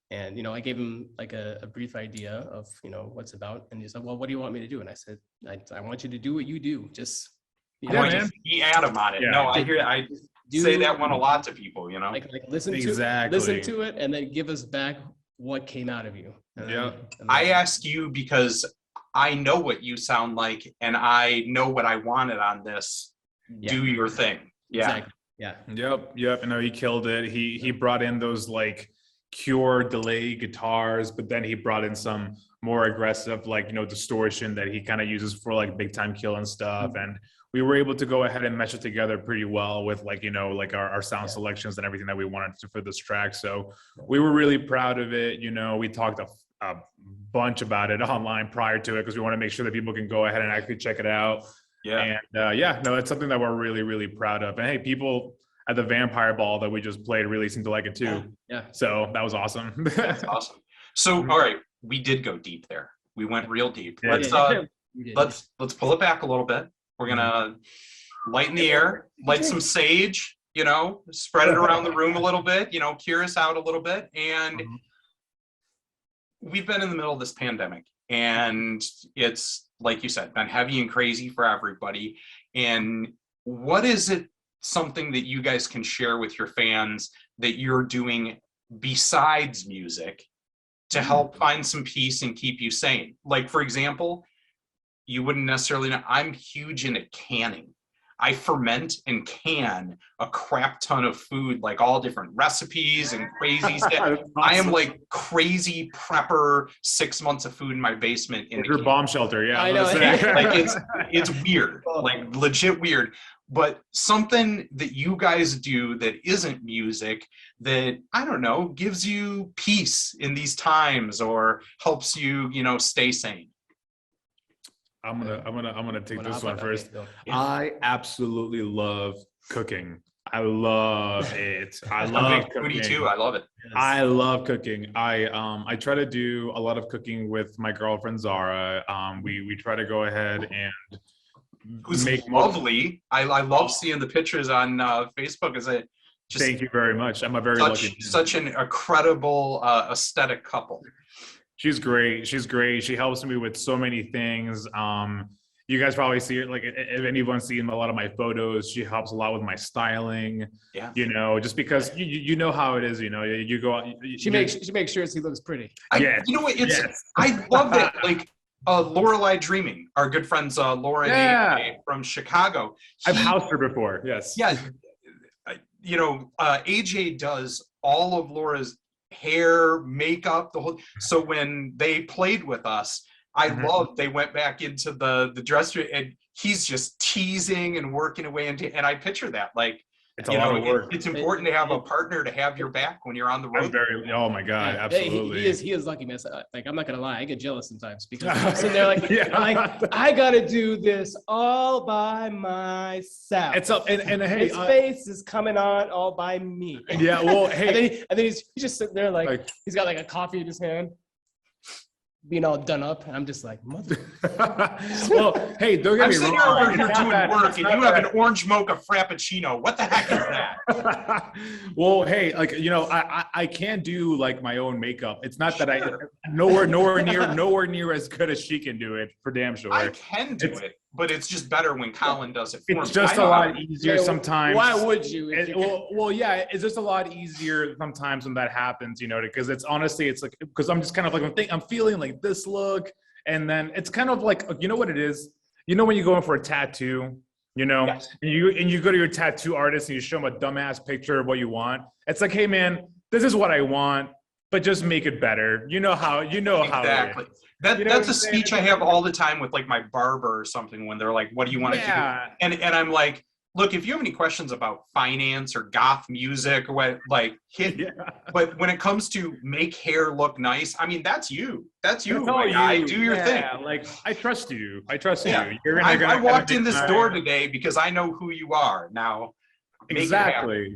And, you know, I gave him like a brief idea of, you know, what's about. And he said, well, what do you want me to do? And I said, I want you to do what you do. Just, you know, man. Be Adam on it. Yeah. No, I hear it. I say that one a lot to people, you know, like listen to it and then give us back what came out of you. I ask you because I know what you sound like, and I know what I wanted on this. Do your thing. Yeah. Exactly. Yeah. Yep. And he killed it. He brought in those like Cure delay guitars, but then he brought in some more aggressive, like, you know, distortion that he kind of uses for like Big Time Kill and stuff. And we were able to go ahead and mesh it together pretty well with like, you know, like our sound selections and everything that we wanted to for this track. So we were really proud of it. You know, we talked a bunch about it online prior to it because we want to make sure that people can go ahead and actually check it out. Yeah. And it's something that we're really, really proud of. And hey, people at the Vampire Ball that we just played really seemed to like it too. Yeah. So that was awesome. That's awesome. So, all right, we did go deep there. We went real deep. Yeah. Let's pull it back a little bit. We're gonna lighten the air, light some sage, you know, spread it around the room a little bit, you know, cure us out a little bit. And we've been in the middle of this pandemic, and it's, like you said, been heavy and crazy for everybody. And what is it, something that you guys can share with your fans that you're doing besides music to help find some peace and keep you sane? Like, for example, you wouldn't necessarily know, I'm huge into canning. I ferment and can a crap ton of food, like all different recipes and crazy stuff. Awesome. I am like crazy prepper, 6 months of food in my basement. In your bomb shelter, yeah. I know. Like it's weird, like legit weird. But something that you guys do that isn't music, that, I don't know, gives you peace in these times or helps you, stay sane. I'm gonna take this one first. Okay, yeah. I absolutely love cooking. I love it. I love foodie cooking too. I love it. I love cooking. I try to do a lot of cooking with my girlfriend Zara. We try to go ahead and Who's make lovely. I love seeing the pictures on Facebook. As a just thank you very much. I'm a very lucky man. Such an incredible aesthetic couple. She's great. She's great. She helps me with so many things. You guys probably see it, like if anyone's seen a lot of my photos, she helps a lot with my styling. Yeah. Just because you know how it is, you go out. She makes sure he looks pretty. Yes. You know what? Yes. I love that. Like Lorelei Dreaming, our good friends Laura and AJ from Chicago. I've housed her before. Yes. Yeah. AJ does all of Laura's hair, makeup, the whole. So when they played with us, I loved, they went back into the dress room and he's just teasing and working away and I picture that, like, it's a lot of work. It's important to have a partner to have your back when you're on the road. Oh my God, absolutely. He is lucky, man. Like, I'm not gonna lie, I get jealous sometimes because I'm sitting there like, I gotta do this all by myself. It's up, and hey, his face is coming on all by me. Yeah, well, hey, and then he's just sitting there like he's got like a coffee in his hand, being all done up, and I'm just like, mother. Well, hey, don't get me wrong. I'm sitting here doing work, and you have an orange mocha frappuccino. What the heck is that? Well, hey, like, I can't do like my own makeup. It's not that I nowhere near as good as she can do it, for damn sure. I can do it, but it's just better when Colin does it for me. It's just a lot easier sometimes. Why would you? Well, yeah, it's just a lot easier sometimes when that happens, because it's honestly, it's like, because I'm just kind of like, I'm feeling like this look, and then it's kind of like, you know what it is? When you go in for a tattoo, Yes. and you go to your tattoo artist and you show him a dumbass picture of what you want. It's like, hey man, this is what I want, but just make it better. You know how exactly. it is. That's a speech I have all the time with like my barber or something when they're like, what do you want to do? And I'm like, look, if you have any questions about finance or goth music or what, like hit. Yeah. But when it comes to make hair look nice, I mean, that's you. That's you. My guy. Do your thing. Like, I trust you. You. I walked in this door today because I know who you are now. Exactly.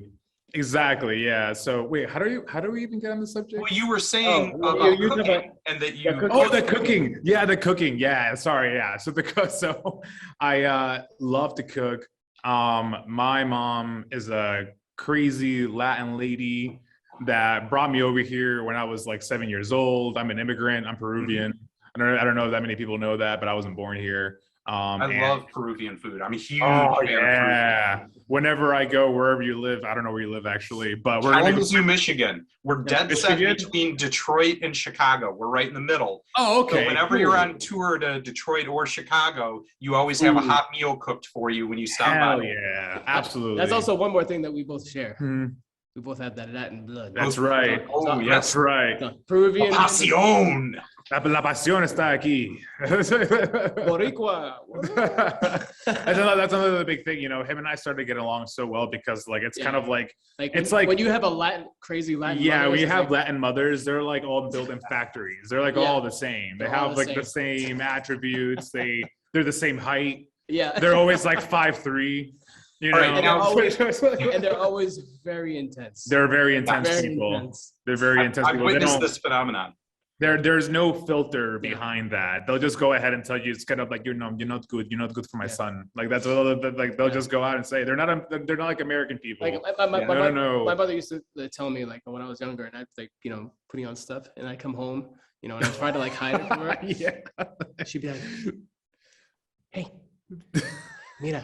Yeah. So wait, how do we even get on the subject? Well, you were saying about cooking and that you. The cooking. Yeah, the cooking. Yeah. Sorry. Yeah. So I love to cook. My mom is a crazy Latin lady that brought me over here when I was like 7 years old. I'm an immigrant. I'm Peruvian. I don't know if that many people know that, but I wasn't born here. I love Peruvian food. I'm a huge fan of Peruvian. Whenever I go, wherever you live, I don't know where you live actually, but we're Kalamazoo, Michigan. We're dead set between Detroit and Chicago. We're right in the middle. Oh, okay. So whenever you're on tour to Detroit or Chicago, you always have a hot meal cooked for you when you stop by. Hell yeah, absolutely. That's also one more thing that we both share. We both have that Latin blood. That's right. Oh, yes. That's right. Peruvian. Pasión. La pasión está aquí. Boricua. That's another big thing. Him and I started getting along so well because, like, it's kind of like it's like when you have a crazy Latin. Yeah, mothers, when you have Latin mothers, they're like all built in factories. They're like all the same. They have like the same attributes. They're the same height. Yeah. They're always like 5'3". And they're always very intense. They're very intense people. They're very intense people. I've witnessed this phenomenon. There's no filter behind that. They'll just go ahead and tell you it's kind of like you're not good. You're not good for my son. Like that's what they'll just go out and say. They're not like American people. Like my mother used to tell me like when I was younger and I'd like putting on stuff and I'd come home and I tried to like hide it from her. Yeah. She'd be like, "Hey, mira,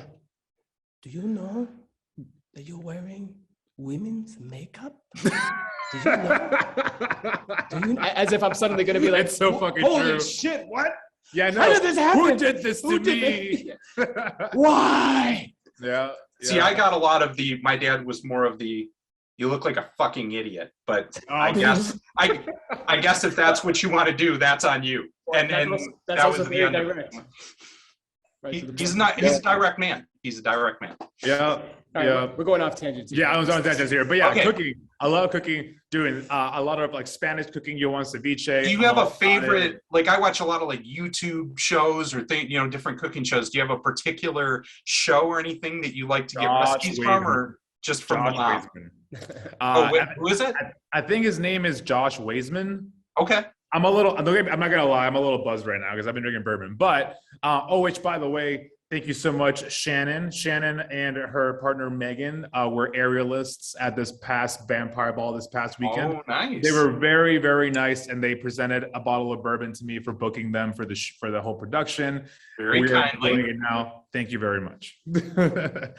do you know that you're wearing women's makeup? Do you know? As if I'm suddenly going to be like, it's so fucking holy true. shit, what? Yeah, no. How did this happen? Who did this to me? Why? Yeah. See, I got a lot of my dad was more of the, you look like a fucking idiot, but I guess if that's what you want to do, that's on you. And that's also very direct. He's a direct man. He's a direct man. Yeah. Right, we're going off tangents. Yeah, I was on tangents here, but yeah, okay. Cooking. I love cooking. Doing a lot of like Spanish cooking. You want ceviche? Do you have a favorite? Like I watch a lot of like YouTube shows or different cooking shows. Do you have a particular show or anything that you like to get recipes from, or just from the mom? Who is it? I think his name is Josh Waisman. Okay. I'm not gonna lie, I'm a little buzzed right now because I've been drinking bourbon. But which by the way, thank you so much, Shannon. Shannon and her partner Megan were aerialists at this past Vampire Ball this past weekend. Oh, nice. They were very, very nice, and they presented a bottle of bourbon to me for booking them for the whole production. Very kindly. Doing it now. Thank you very much.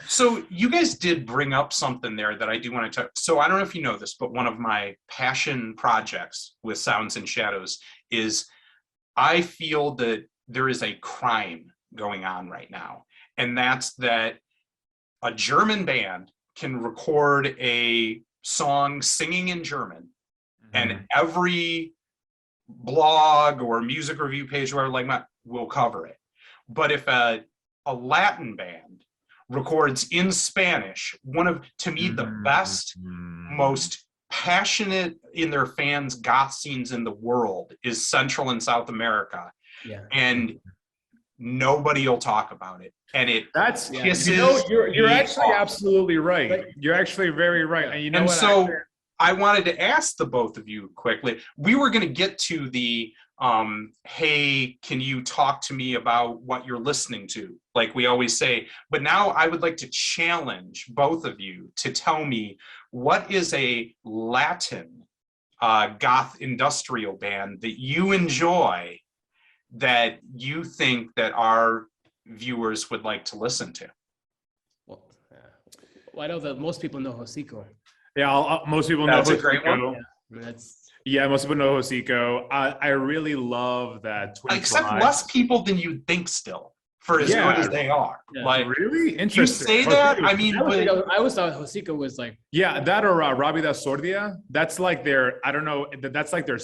So you guys did bring up something there that I do want to talk. So I don't know if you know this, but one of my passion projects with Sounds and Shadows is I feel that there is a crime going on right now, and that's that a German band can record a song singing in German, and every blog or music review page or whatever will cover it. But if a Latin band records in Spanish, one of, to me, the best, most passionate in their fans goth scenes in the world is Central and South America. Yeah. And nobody will talk about it, and it pisses you're actually off. Absolutely right. You're actually very right. And so I wanted to ask the both of you quickly. We were going to get to the hey, can you talk to me about what you're listening to, like we always say, but now I would like to challenge both of you to tell me what is a Latin goth industrial band that you enjoy that you think that our viewers would like to listen to. Well, I know that most people know Hocico. Yeah, most people know Hocico. That's a great one. Yeah, most people know Hocico. I really love that. Except less people than you'd think still, for as good as they are. Yeah. Like, really interesting. You say that? I mean, I always thought Hocico was like. Yeah, that or Rabida Sordia. That's like their, I don't know, that's like their,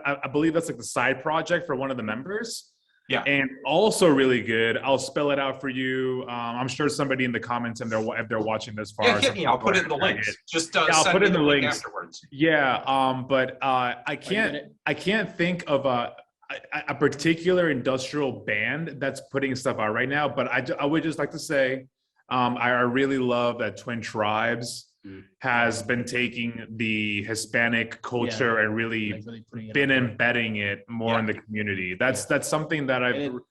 I believe that's like the side project for one of the members. Yeah. And also really good. I'll spell it out for you. I'm sure somebody in the comments, if they're watching this far. Yeah, hit me. I'll put it in the links. Just I'll put it in the links afterwards. Yeah. But I can't think of a particular industrial band that's putting stuff out right now. But I would just like to say, I really love that Twin Tribes has been taking the Hispanic culture and really been embedding it more in the community. That's something that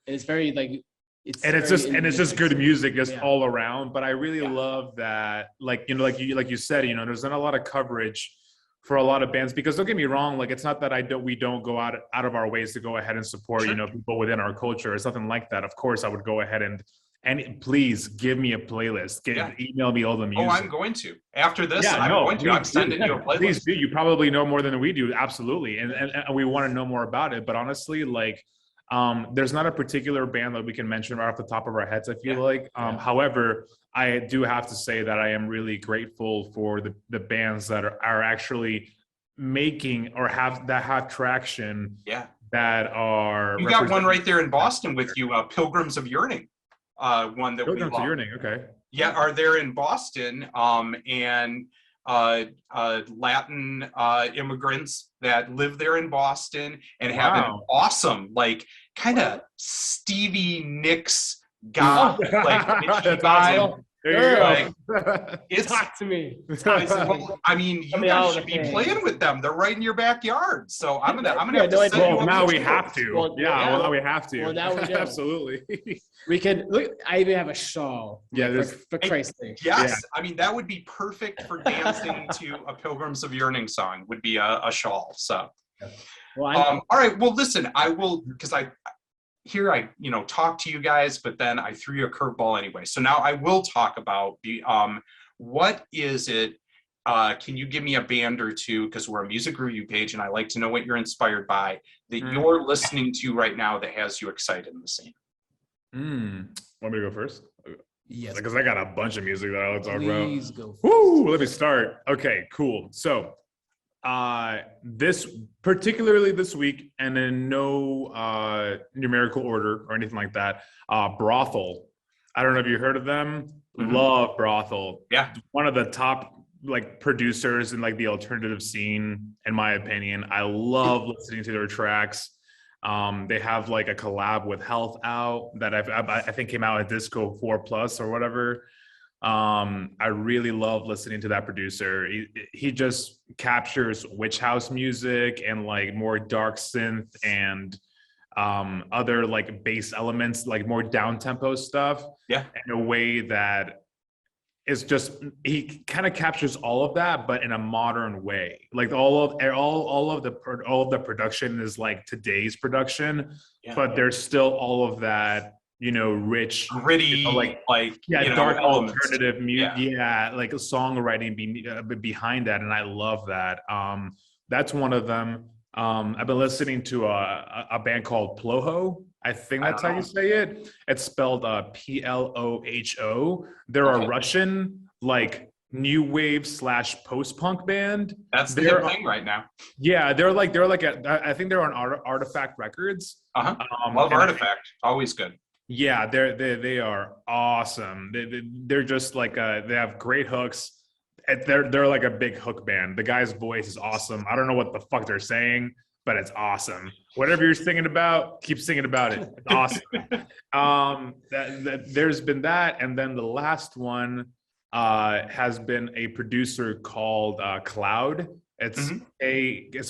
it's very like it's just good music just all around. But I really love that, like you said, there's not a lot of coverage for a lot of bands, because don't get me wrong, like it's not that we don't go out of our ways to go ahead and support people within our culture. It's nothing like that. Of course, I would go ahead and please give me a playlist. Email me all the music. Oh, I'm going to. After this, I'm sending you a playlist. Please do. You probably know more than we do. Absolutely. And we want to know more about it. But honestly, like, there's not a particular band that we can mention right off the top of our heads, I feel like. However, I do have to say that I am really grateful for the bands that are actually making or have traction. Yeah. That are. You got one right there in Boston with you, Pilgrims of Yearning. One that Pilgrims we love. of Yearning, okay. Yeah, are there in Boston, and Latin immigrants that live there in Boston and have an awesome, like, kind of Stevie Nicks goth, like, vibe. There you go. Talk to me. I mean, you guys should be playing with them. They're right in your backyard. So I'm gonna have to send you. Well, now we have to. Now we have to. Well, now we do. Absolutely. We can look. I even have a shawl. Yeah, for Christ's sake. Yes, yeah. I mean that would be perfect for dancing to a Pilgrims of Yearning song. Would be a shawl. So, well, all right. Well, listen, I will, because here I, talk to you guys, but then I threw you a curveball anyway. So now I will talk about what is it? Can you give me a band or two, because we're a music review page and I like to know what you're inspired by, that you're listening to right now that has you excited in the scene? Want me to go first? Yes. Because I got a bunch of music that I'll talk about. Please go. Woo! Let me start. Okay, cool. So, particularly this week, and in no numerical order or anything like that, Brothel. I don't know if you heard of them. Love Brothel. Yeah. One of the top producers in the alternative scene, in my opinion. I love listening to their tracks. They have a collab with Health out that I think came out at Disco 4 Plus or whatever. I really love listening to that producer. He just captures witch house music and more dark synth and other bass elements, more down tempo stuff. Yeah. In a way that is just, he kind of captures all of that, but in a modern way. All of the production is today's production, but there's still all of that, rich, gritty, dark alternative music, songwriting behind that, and I love that. That's one of them. I've been listening to a band called Ploho. I think that's how you say it. It's spelled Ploho. They're a Russian new wave / post-punk band. That's the hip thing right now. Yeah, I think they're on Artifact Records. Love Artifact, always good. Yeah, they are awesome. They're just they have great hooks. They're like a big hook band. The guy's voice is awesome. I don't know what the fuck they're saying, but it's awesome. Whatever you're singing about, keep singing about it. It's awesome. There's been that, and then the last one has been a producer called Cloud. It's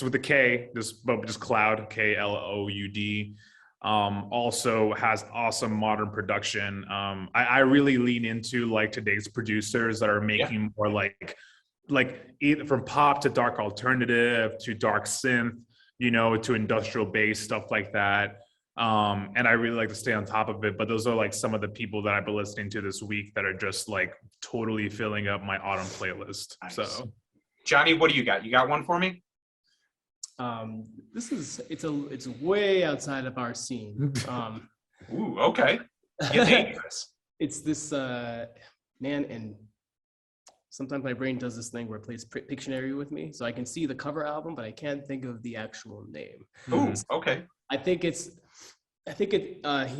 with a K, just Cloud, Kloud. Also has awesome modern production. I really lean into today's producers that are making more either from pop to dark alternative to dark synth, to industrial bass, stuff like that. And I really like to stay on top of it, but those are some of the people that I've been listening to this week that are just totally filling up my autumn playlist. Nice. So Johnny, what do you got? You got one for me? It's way outside of our scene. Ooh, okay. Get dangerous. It's this man, and sometimes my brain does this thing where it plays Pictionary with me, so I can see the cover album, but I can't think of the actual name. Ooh, okay. I think he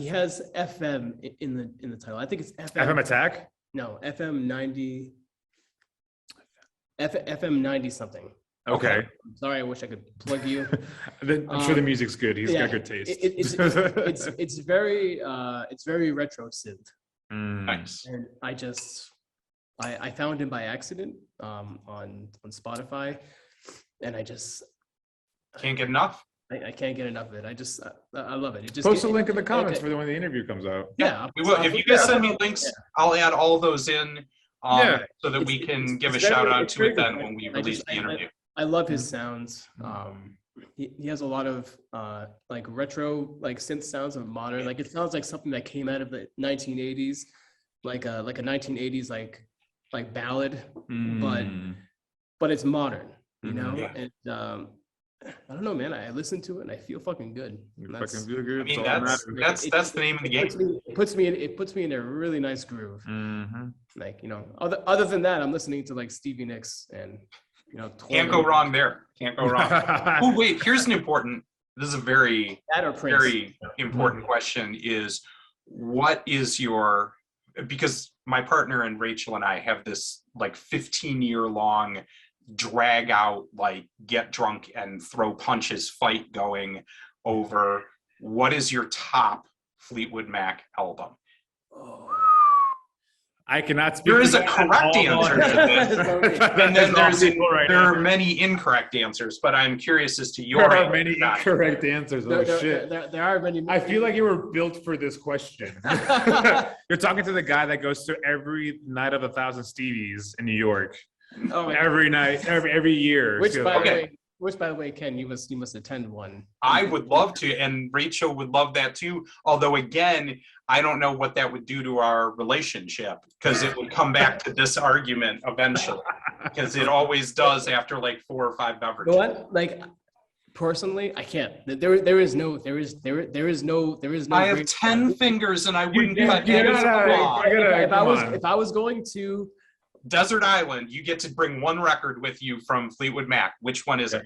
has FM in the title. I think it's FM Attack. No, FM 90. FM 90 something. Okay. I'm sorry, I wish I could plug you. I'm sure the music's good. He's got good taste. It's very retro synth. Nice. And I found him by accident on Spotify, and I just can't get enough. I can't get enough of it. I love it. Post a link in the comments for when the interview comes out. Yeah, we will. If you guys send me links, I'll add all those in so that we can give a shout out to it then when we release the interview. I love his sounds. He has a lot of retro synth sounds of modern. It sounds like something that came out of the 1980s, like a 1980s ballad, but it's modern, Yeah. And I don't know, man. I listen to it and I feel fucking good. Fucking feel good. I mean, that's the name of the game. It puts me in a really nice groove. Other than that, I'm listening to Stevie Nicks and. Can't go wrong there. Can't go wrong. Oh, wait, this is a very important question is what is because my partner and Rachel and I have this 15-year long drag out, get drunk and throw punches fight going over what is your top Fleetwood Mac album? Oh. I cannot speak. There is a correct answer to this, and then there are many incorrect answers. But I'm curious as to your. There are many incorrect answers. Shit! There are many. I feel like you were built for this question. You're talking to the guy that goes to every night of 1,000 Stevies in New York. Oh, every night, every year. Which, by the way, Which, by the way, Ken, you must attend one. I would love to, and Rachel would love that too. Although, again, I don't know what that would do to our relationship, because it would come back to this argument eventually, because it always does after like 4 or 5 beverages. You know what? Like, personally, I can't. There is no. I have 10 fingers, and I wouldn't cut you any gotta- straw. If I was going to Desert Island, you get to bring one record with you from Fleetwood Mac. Which one is it?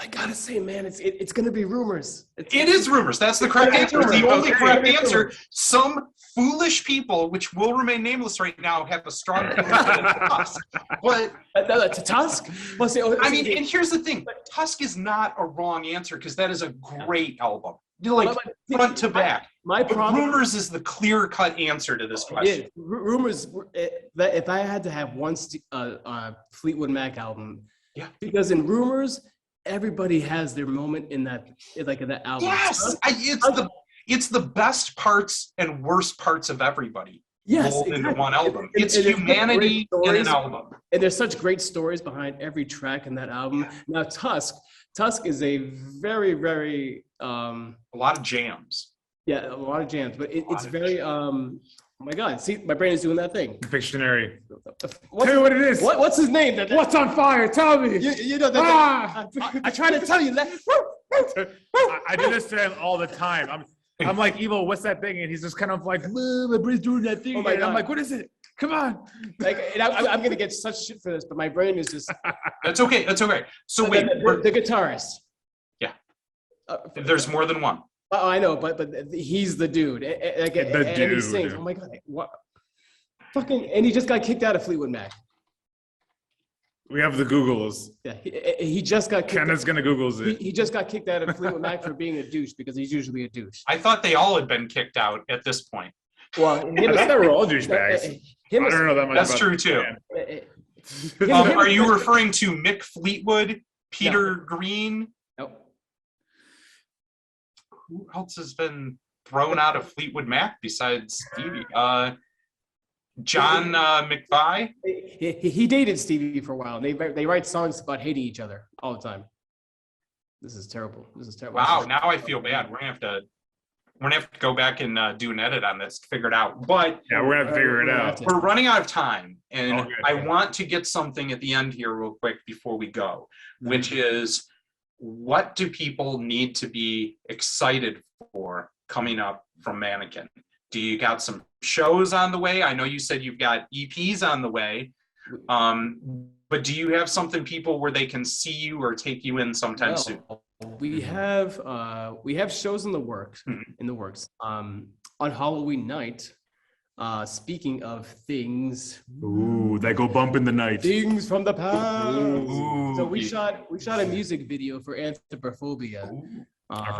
I gotta say, man, it's gonna be Rumors. It is Rumors. That's the correct answer. It's the only correct answer. Some foolish people, which will remain nameless right now, have a strong feeling that it's Tusk. But to Tusk. Well, see, I mean, and here's the thing: Tusk is not a wrong answer, because that is a great album, like front to back. My problem. Rumors is the clear-cut answer to this question. Yeah, Rumors. If I had to have one Fleetwood Mac album, Yeah. because in Rumors, everybody has their moment in that album. Yes, it's the best parts and worst parts of everybody rolled into one album. It's humanity in an album. And there's such great stories behind every track in that album. Yeah. Now, Tusk is a very, very A lot of jams. a lot of jams, but it's very oh my God! See, my brain is doing that thing. Dictionary. Tell you what it is. What's his name? What's on fire? Tell me. You know that. I try to tell you that. I do this to him all the time. I'm like, Evo, what's that thing? And he's just kind of like, my brain's doing that thing. Oh my and I'm God. like, what is it? Come on. Like, and I'm gonna get such shit for this, but my brain is just. That's okay. That's okay. So wait, the guitarist. Yeah. There's more than one. Oh, I know, but he's the dude. And he sings. Oh my God! What? Fucking! And he just got kicked out of Fleetwood Mac. We have the Googles. Yeah, he just got. Kenneth's gonna Googles it. He just got kicked out of Fleetwood Mac for being a douche, because he's usually a douche. I thought they all had been kicked out at this point. Well, I thought they were all douchebags. I don't know that much. That's about true too. Are you referring to Mick Fleetwood, Peter Green? Nope. Who else has been thrown out of Fleetwood Mac besides Stevie? John McVie? He dated Stevie for a while. They write songs about hating each other all the time. This is terrible. Wow, now I feel bad. We're gonna have to go back and do an edit on this to figure it out. But yeah, we're gonna figure it out. We're running out of time, and Okay. I want to get something at the end here real quick before we go, which is, what do people need to be excited for coming up from Mannequin? Do you got some shows on the way? I know you said you've got EPs on the way, but do you have something people where they can see you or take you in sometime soon? We have shows in the works. On Halloween night. Speaking of things, Ooh, they go bump in the night. things from the past. Ooh. So we shot a music video for Anthropophobia. Our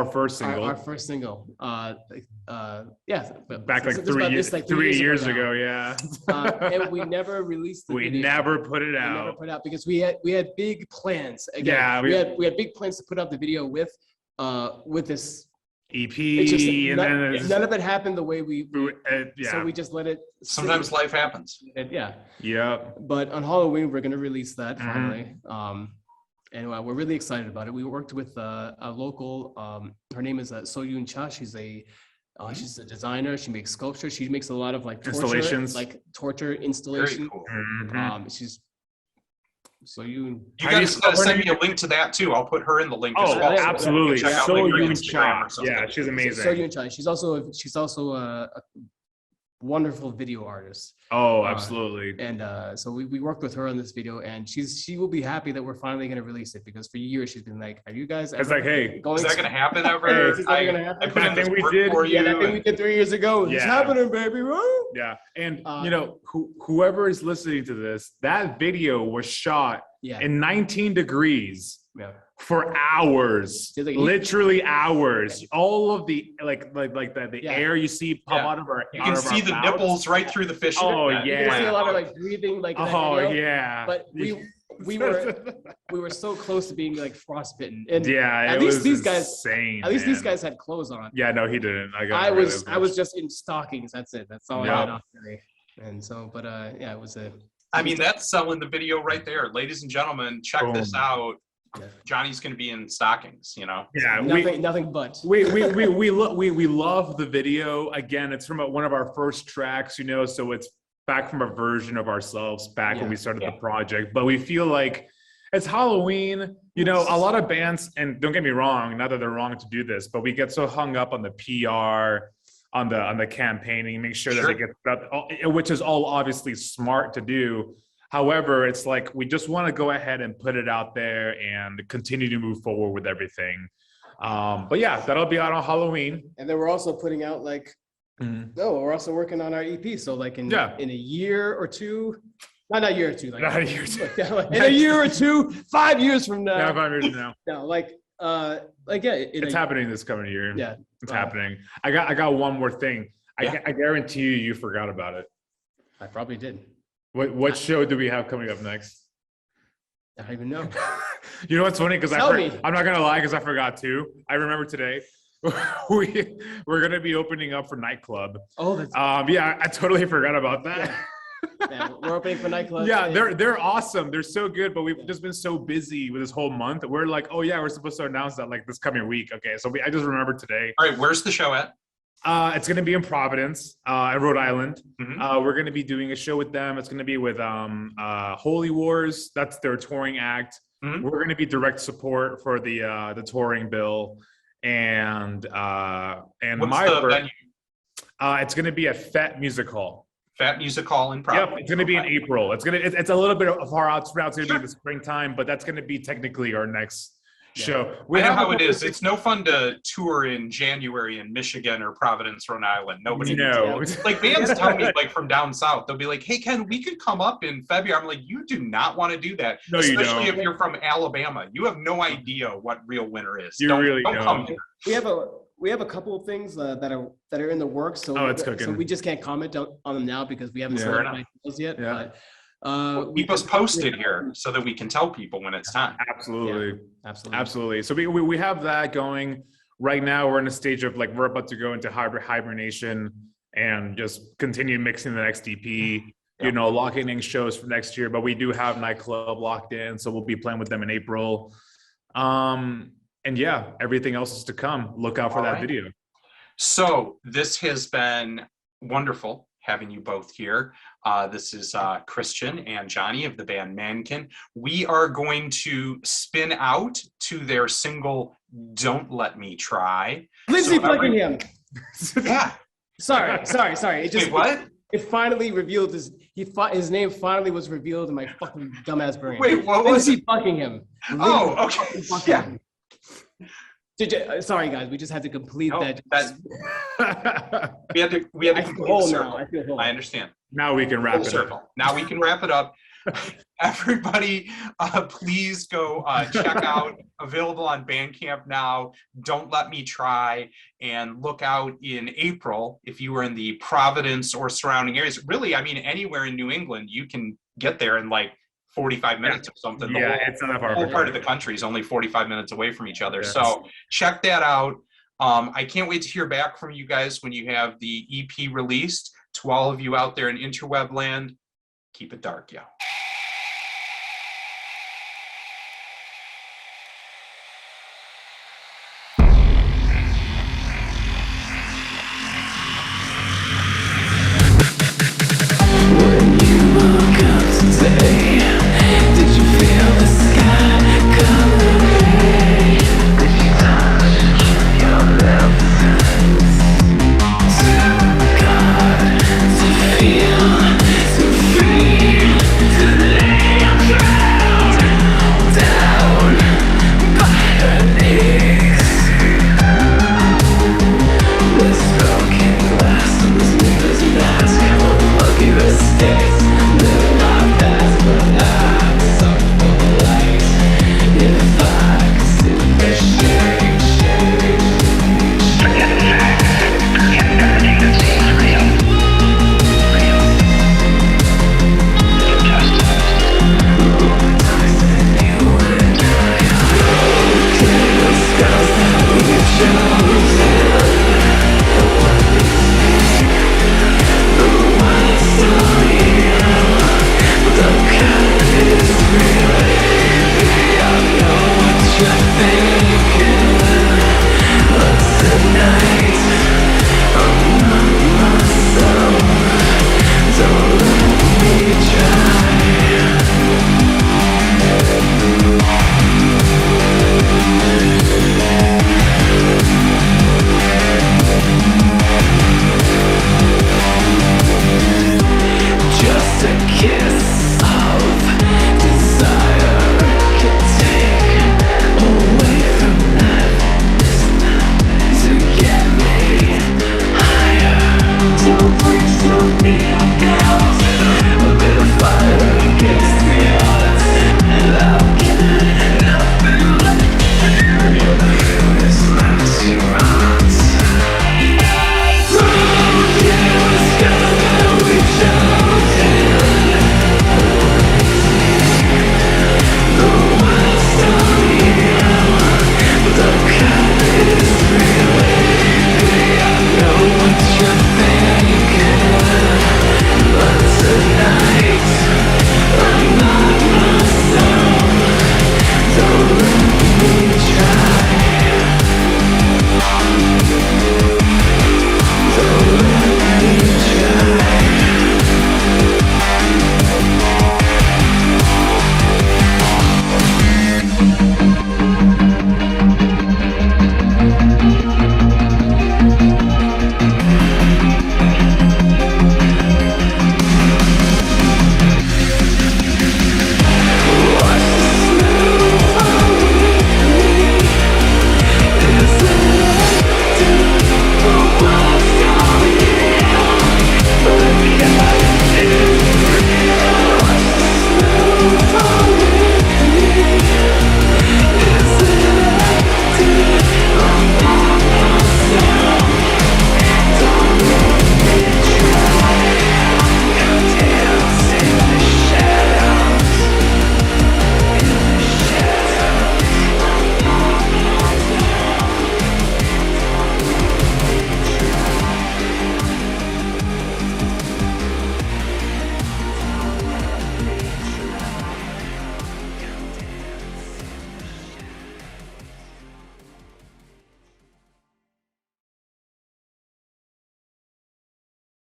first single. Our first single. Yeah. Back like This is about 3 years now. ago, yeah. And we never released the We video. never put it We never out. put it out because we had big plans. Again, Yeah, we had big plans to put out the video with this. EP, It's just and then none of it happened the way we. yeah. So we just let it. Sometimes life happens. Yeah. Yep. But on Halloween, we're going to release that Mhm. finally. And we're really excited about it. We worked with a local, her name is Soyun Cha. She's a designer. She makes sculpture. She makes a lot of Installations. Very torture installation. cool. Mhm. She's Soyun. You guys gotta send me a link to that too. I'll put her in the link as Oh, well. yeah, absolutely. Check out So like her you Instagram or something. Yeah, she's amazing. Soyun Cha. She's also a wonderful video artist. Oh, absolutely. And so we worked with her on this video, and she will be happy that we're finally going to release it, because for years she's been like, "Are you guys?" It's like, hey, going Is that to- gonna happen ever? Hey, is that gonna happen? I put in That this thing we work did? for you. Yeah, that thing we did 3 years ago. It's Yeah. happening, baby. Woo! yeah. And Uh, you know, whoever is listening to this, that video was shot Yeah, in 19 degrees yeah. for hours, It's like- literally hours. All of the like the Yeah. air you see pop Yeah. out of our You out can of see our the mouths. nipples right through the fish. Oh, You can see yeah. a lot of breathing, in that Oh video, yeah. But we were so close to being frostbitten. And yeah. at It least was these guys- insane. at least these man. guys had clothes on. Yeah, no, he didn't. I was just in stockings. That's it. That's all Yeah. I had on today. And so, but yeah, it was a. I mean, that's selling the video right there. Ladies and gentlemen, check this Boom. out. Johnny's going to be in stockings, you know? Yeah, nothing but. We love the video. Again, it's from one of our first tracks, you know, so it's back from a version of ourselves back when we started the project. But we feel like it's Halloween, you know, a lot of bands, and don't get me wrong, not that they're wrong to do this, but we get so hung up on the PR, on the campaigning, make sure that it gets out, which is all obviously smart to do. However, it's like we just want to go ahead and put it out there and continue to move forward with everything. But yeah, that'll be out on Halloween. And then we're also putting out like, we're also working on our EP. So like in a year or two, not a year or two, like not a year or two. In a year or two, 5 years from now. Yeah, 5 years from now. No, like it's happening this coming year. Yeah, it's happening. I got one more thing. I guarantee you forgot about it. I probably did. What show do we have coming up next? I don't even know. You know what's funny? Because I'm not gonna lie, because I forgot too. I remember today. We're gonna be opening up for Nightclub. Oh, that's I totally forgot about that. Yeah, we're opening for Nightclub. Yeah, they're awesome. They're so good, but we've just been so busy with this whole month. We're like, oh yeah, we're supposed to announce that like this coming week. Okay, so I just remembered today. All right, where's the show at? It's going to be in Providence, in Rhode Island. We're going to be doing a show with them. It's going to be with Holy Wars. That's their touring act. We're going to be direct support for the touring bill, and what's the venue? It's going to be at Fat Music Hall. Fat Music Hall in Providence. Yep, it's going to be in April. It's a little bit far out. It's going to be the springtime, but that's going to be technically our next show. I know how it is. It's no fun to tour in January in Michigan or Providence, Rhode Island. Nobody knows. Like bands tell me, like from down south, they'll be like, "Hey, Ken, we could come up in February." I'm like, "You do not want to do that, no, especially you don't. if you're from Alabama. You have no idea what real winter is. You really don't. Come here." We have a couple of things that are in the works. So it's cooking. So we just can't comment on them now because we haven't solidified those yet. Yeah. But keep us posted here so that we can tell people when it's time. Absolutely. So we have that going right now. We're in a stage of like we're about to go into hibernation and just continue mixing the next EP. You know, locking in shows for next year. But we do have Nightclub locked in, so we'll be playing with them in April. And yeah, everything else is to come. Look out for that video. So this has been wonderful having you both here. This is Christian and Johnny of the band Mannequin. We are going to spin out to their single, Don't Let Me Try. Lindsay Buckingham. Yeah. Sorry. It just, wait, what? It finally revealed his name finally was revealed in my fucking dumbass brain. Wait, what was Lindsay Buckingham. Oh, okay. Yeah. Sorry guys, we just had to complete that. We had to complete the circle. I feel whole. I understand. Now we can wrap it up. Now we can wrap it up. Everybody, please go check out, available on Bandcamp now, Don't Let Me Try, and look out in April if you were in the Providence or surrounding areas. Really, I mean, anywhere in New England, you can get there in like 45 minutes or something. It's not far. The whole part of the country is only 45 minutes away from each other. So check that out. I can't wait to hear back from you guys when you have the EP released. To all of you out there in interweb land, keep it dark, yo.